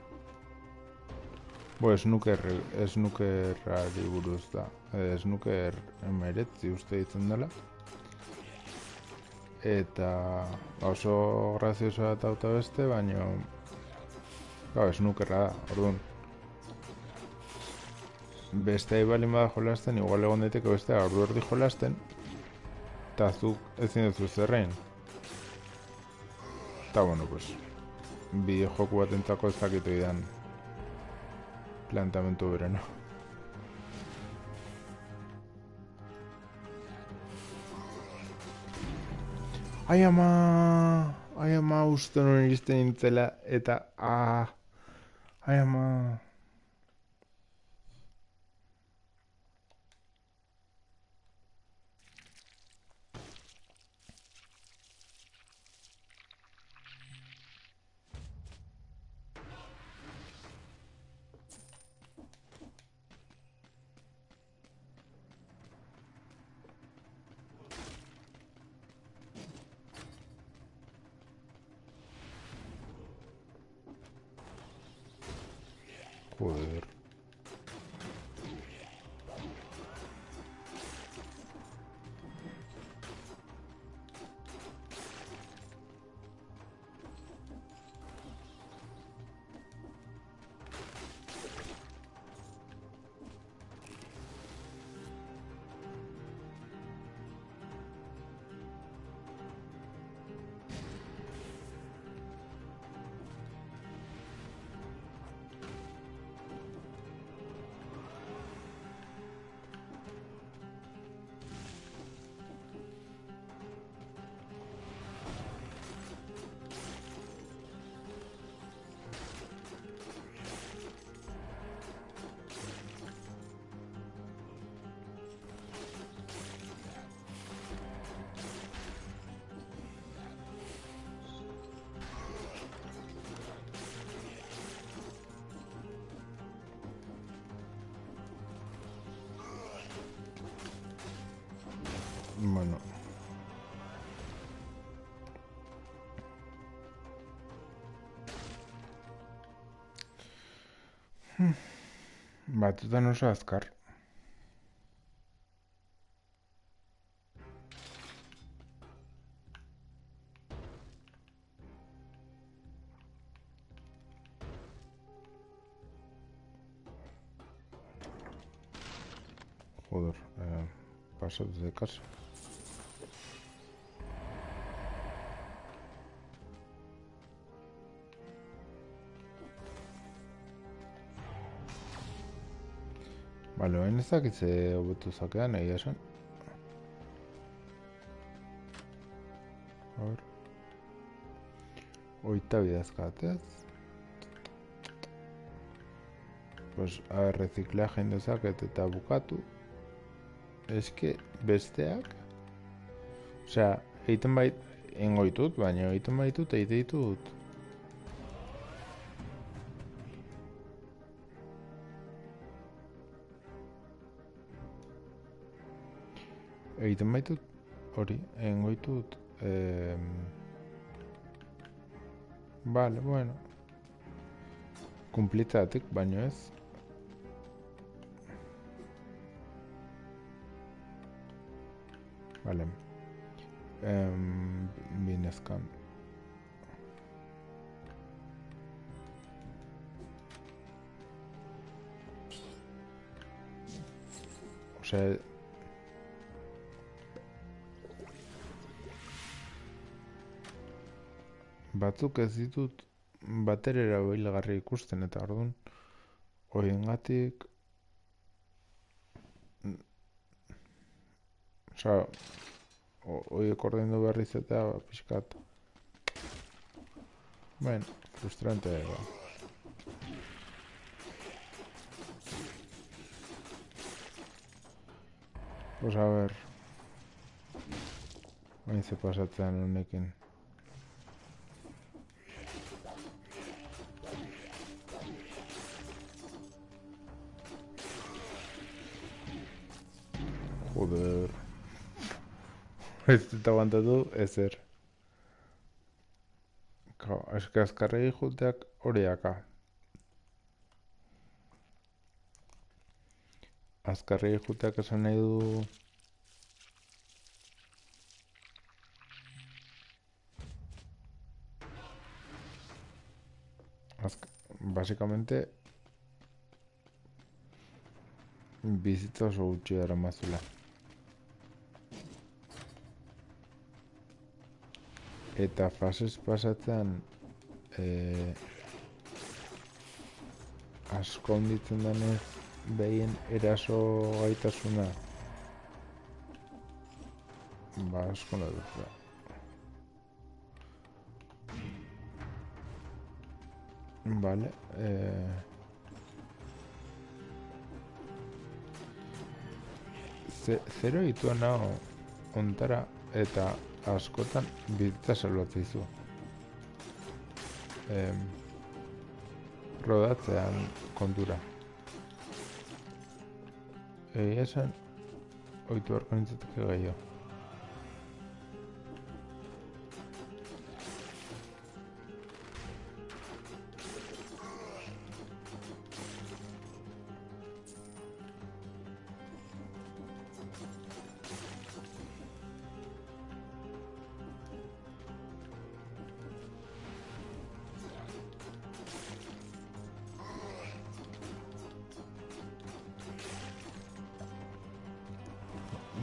snookerrari buruz da, snooker emeretzi uste ditzen dela, eta oso graziosoa eta auta beste, baina snookerra da, orduan. Beste balin bada jolasten, igual egon daiteke beste ordu erdi jolasten, eta zuk ezin duzu zerrein. Eta bueno, pues, bideo joku bat entzako ez dakitu idan planteamentu berena. Ai ama, uste nuen iristen nintzela, eta, ai ama. Joder. Bueno. Batzutan oso azkar. Joder, paso desde casa. Bale, baina ez dakitze hobetu zakean, egia esan. A ver. Oita bidazkatez. Pues, a ver, reciclaje indezaket eta bukatu. Eske, besteak? Osea, egiten bait, engoitut, baina egiten baitut, egite ditut. Egiten baitut, hori, engoitut. Vale, bueno. Kumplitzatik, baino ez. Vale. Binezkan. Osea, batzuk ez ditut baterera erabilgarri ikusten eta orduan horiengatik Osa, oiek ordaindu behar izatea, pixkat. Bueno, frustrante da. Pues a ver, hain ze pasatzen honekin. Joder. Ez dut aguantatu, ezer. Eske azkarregi juteak horiaka. Azkarregi juteak esan nahi du... Básicamente, bizitza oso gutxi dara mazula. Eta fasez pasatzen asko onditzen denez behien eraso gaitasuna ba asko nahi dut. Vale, zero ditua nago ontara eta askotan bizitza salbatzeizu. Rodatzean kontura. Egia esan, oitu beharko nintzateke gehiago.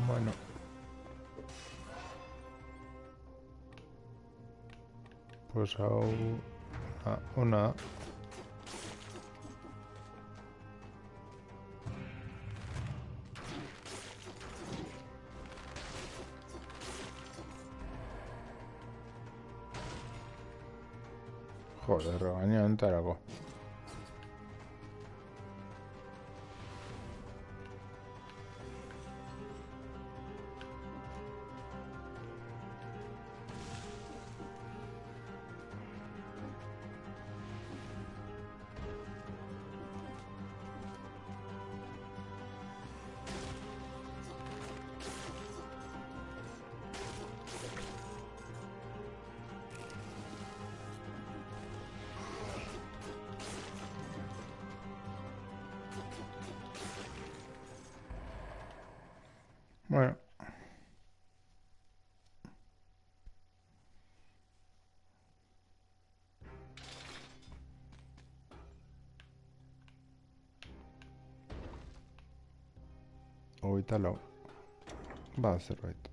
Bueno. Pues hau... ona... Joder, gaina entarako. Bueno. Hogeita lau. Ba, zerbait.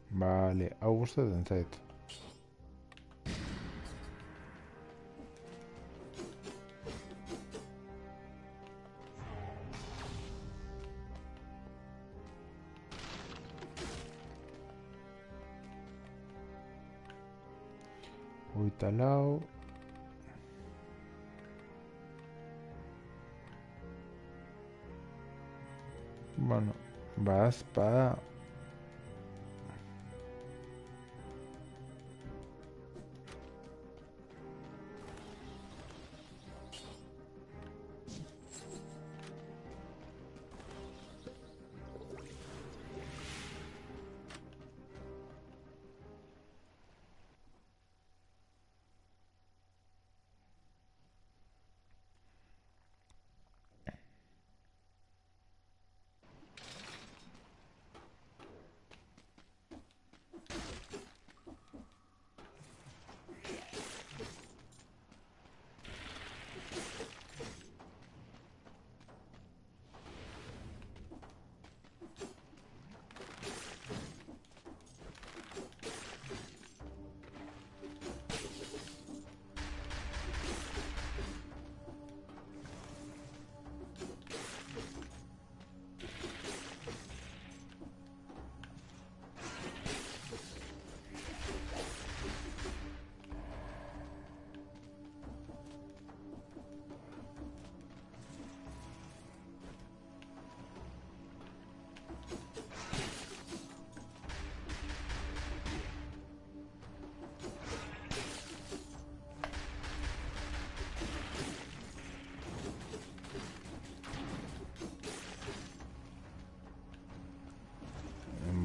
Vale, hau gustatzen zait. Hogeita lau. Bueno, ba, espada...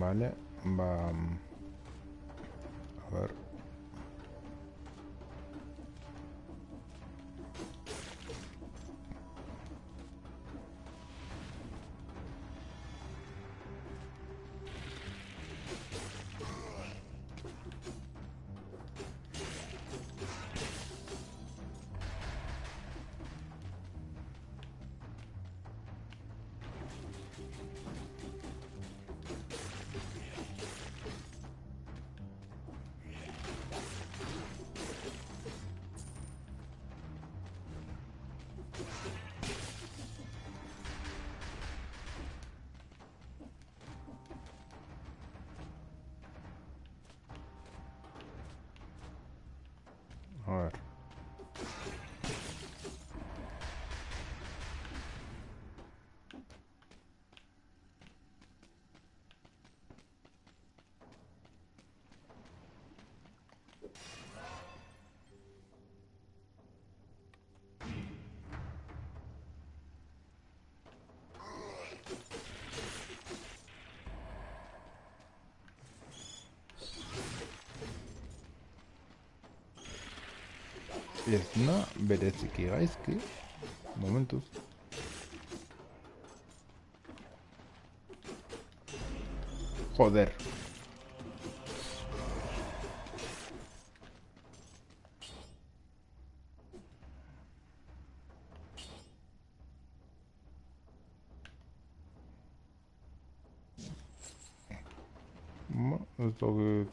Vale, va... A ver... A ver... Ez na bereziki gaizki. Momentuz. Joder. Ez dakit...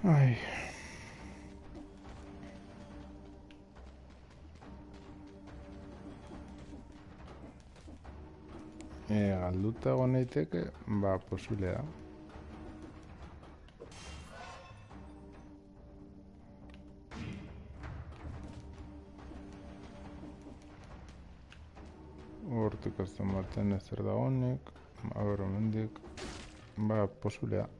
Ai... galduta egon naiteke, ba, posible da. Hortik azten baten ezer dagoenik, a ber, hemendik, ba, posible da.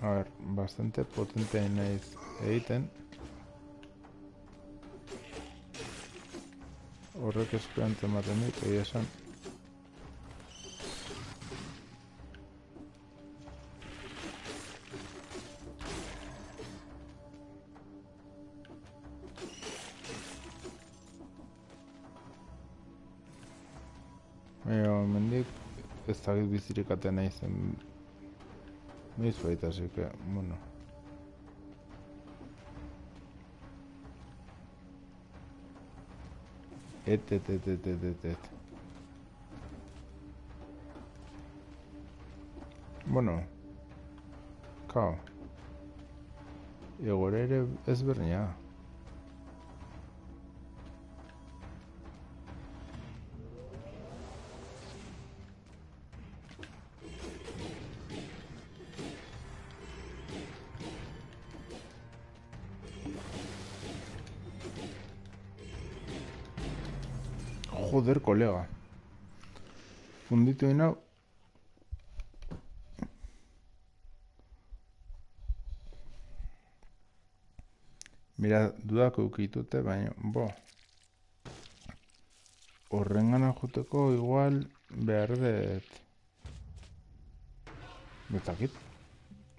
A ver, bastante potente naiz egiten. Horrek esperantza ematen dit, egia esan. Hemendik ez dakit bizirik aten naizen noiz baita, así que, bueno. Et. Bueno, kao. Egoera ere ezberdina. Joder, kolega. Funditu inau. Mira, dudak eukitute, baina, bo. Horrengana joteko igual behar dut. Betakit.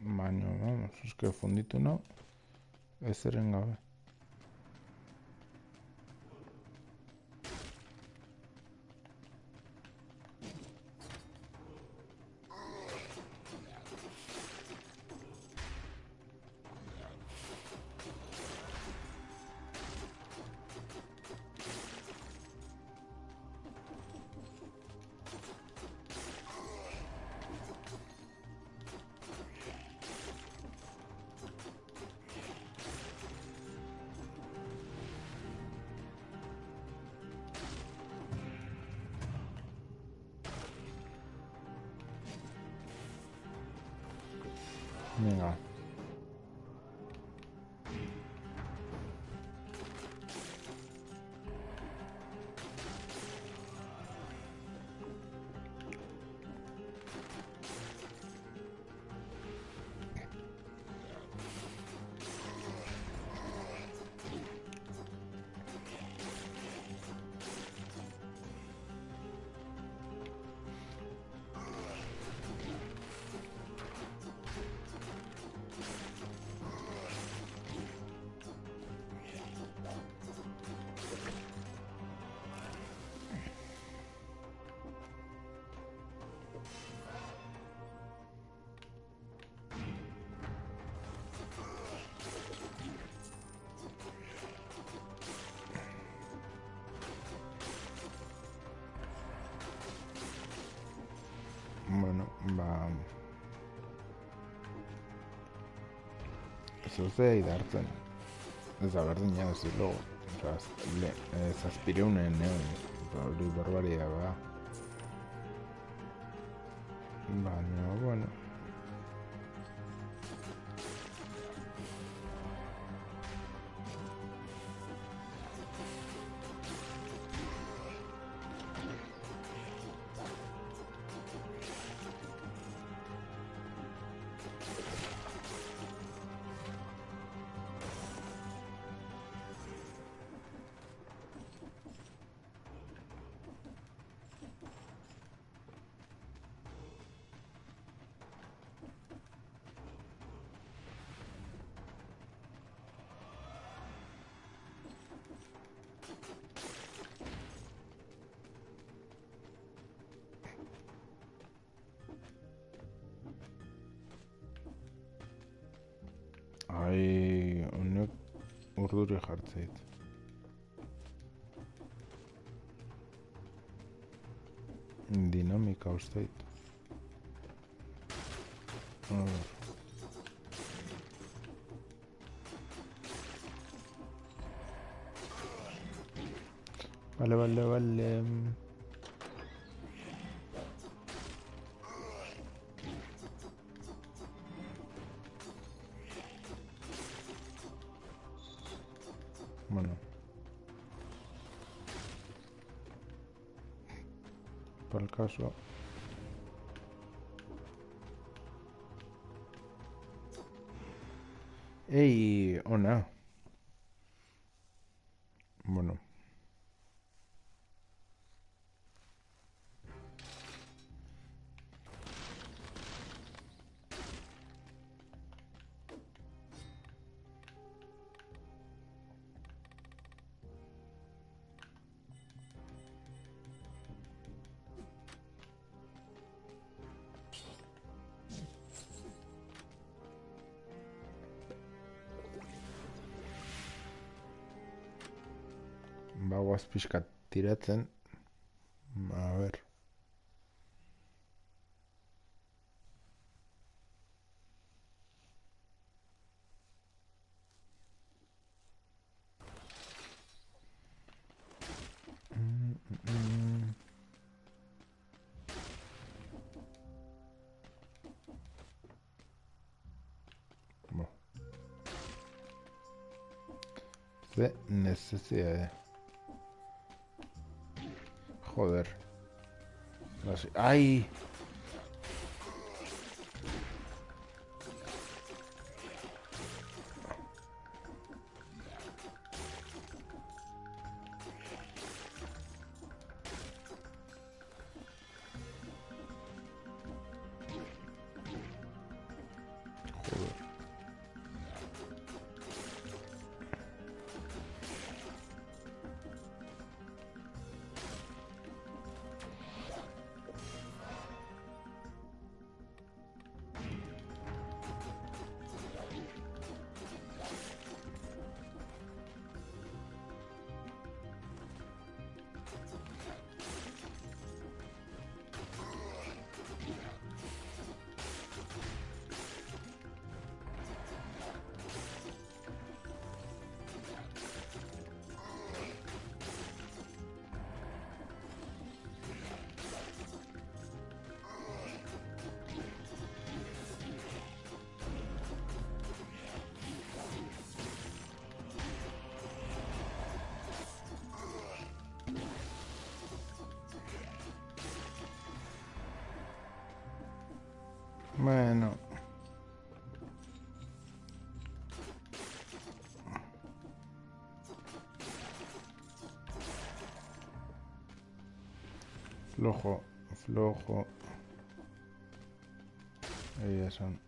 Baina, vamos, eske funditu nau. Ez eren gabe. Venga. Bueno, ba... Ez zuzea idartzen. Ez da berdina ez logo. Zazpireunen neon. Hori barbaria ba. Baina, bueno. Honek urduri jartzeit. Dinamika usteit. A ver. Vale. Bueno. Para el caso. ¡Ey! Ona. Bueno. Bagoaz pixkat tiratzen. A ver. Bueno. De necesidad. Joder. No sé. ¡Ay! Joder. Bueno. Flojo, flojo. Ahí ya son.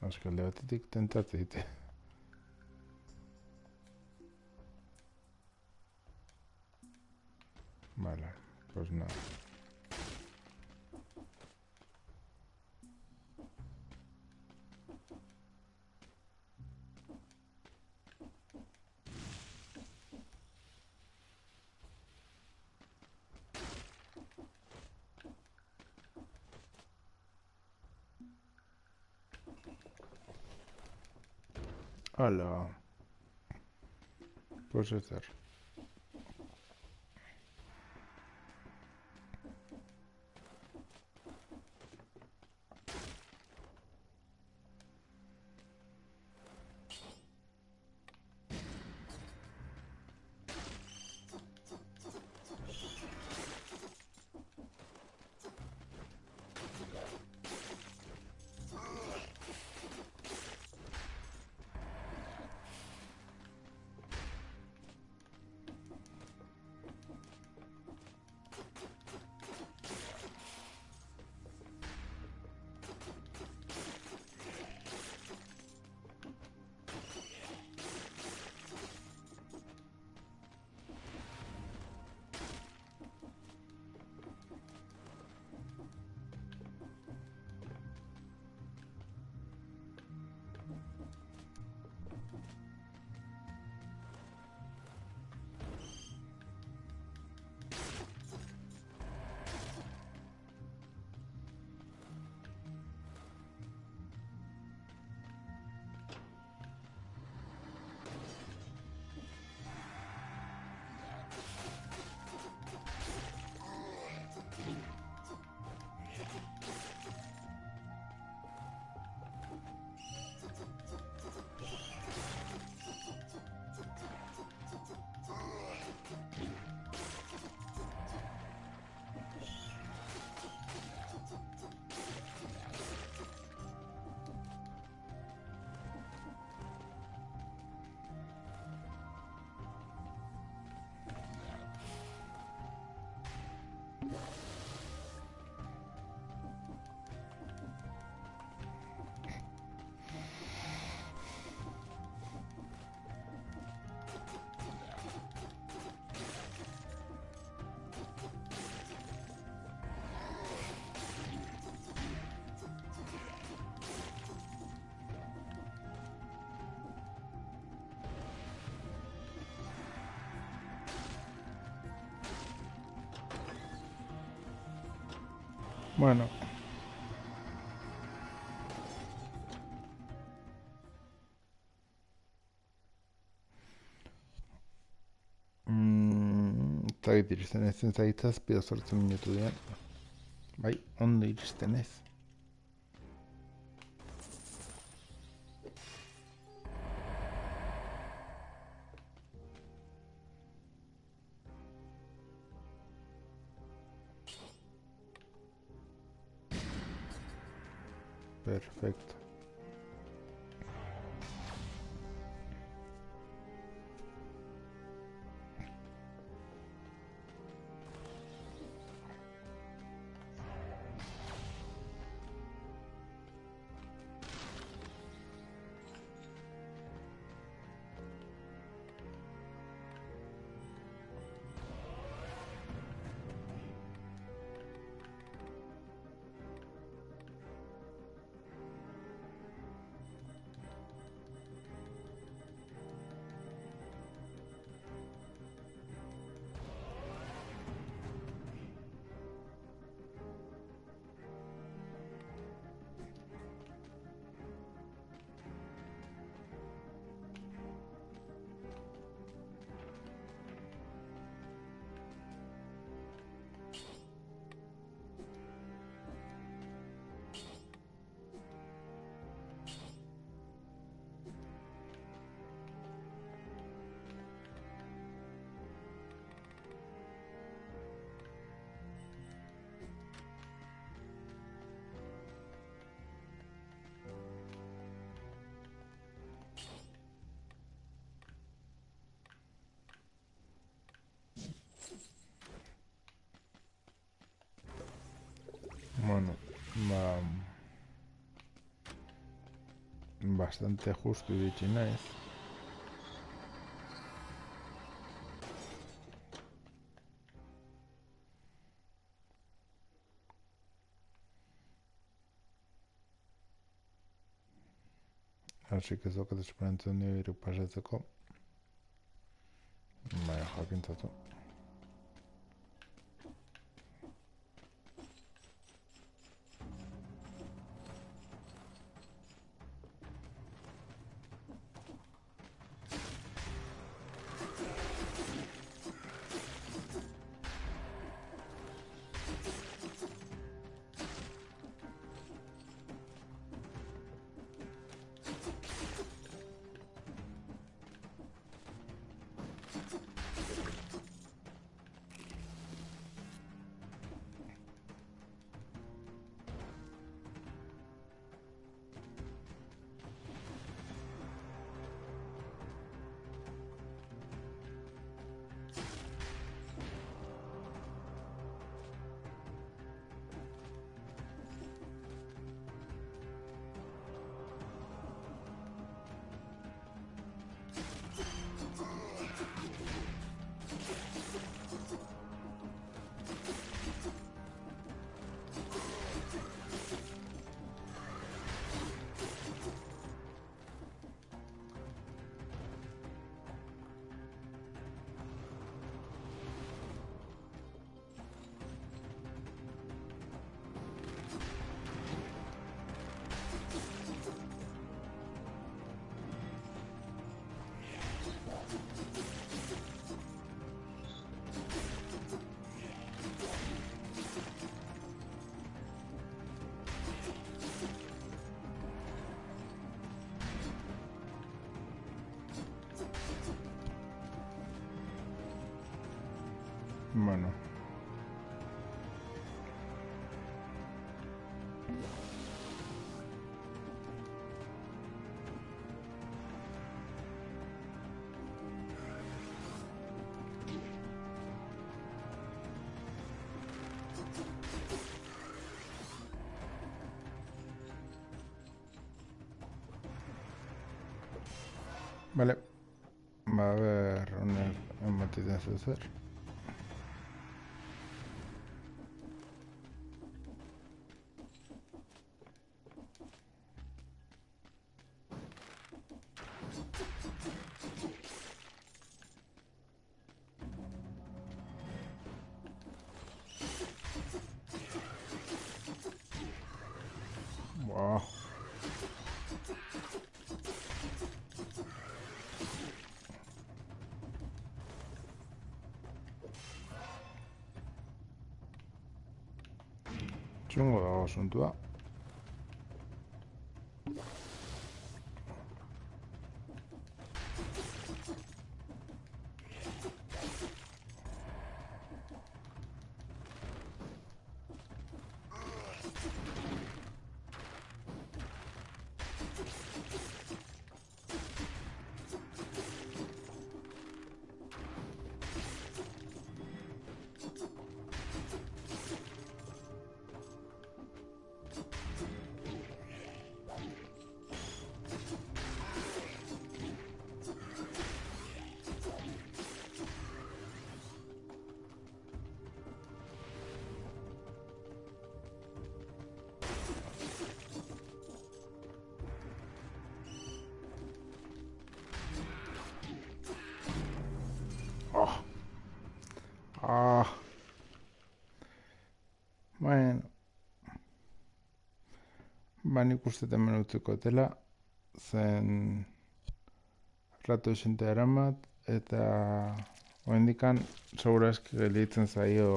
Azkalde batetik tentatzeit. Vale, pues nada. Hala. Pues hacer. Bueno. Eta iristen ez zaitaz, pida 8 minutu dian. Bai, ondo iristen ez. Perfecto. Bueno, ba, bastante justo iritsi naiz. Así que ez daukat esperantzia handia hiru pasatzeko. Baina jakintzatu. Bueno. Vale. Va a haber un matines de hacer. Wow. Txungo dago asuntua. Ba, nik uste hemen utziko dela, zen ratu esentea eramat, eta oraindikan segurazki gelditzen zaio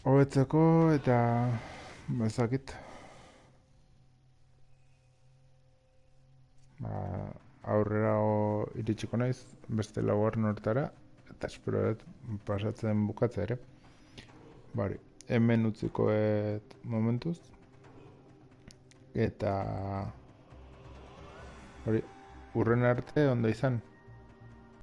hobetzeko eta bezakit. Ba, aurrera iritsiko naiz beste laugarren hortara, eta espero dut pasatzen bukatzea ere. Bari, hemen utziko momentuz, eta hori, urren arte ondo izan.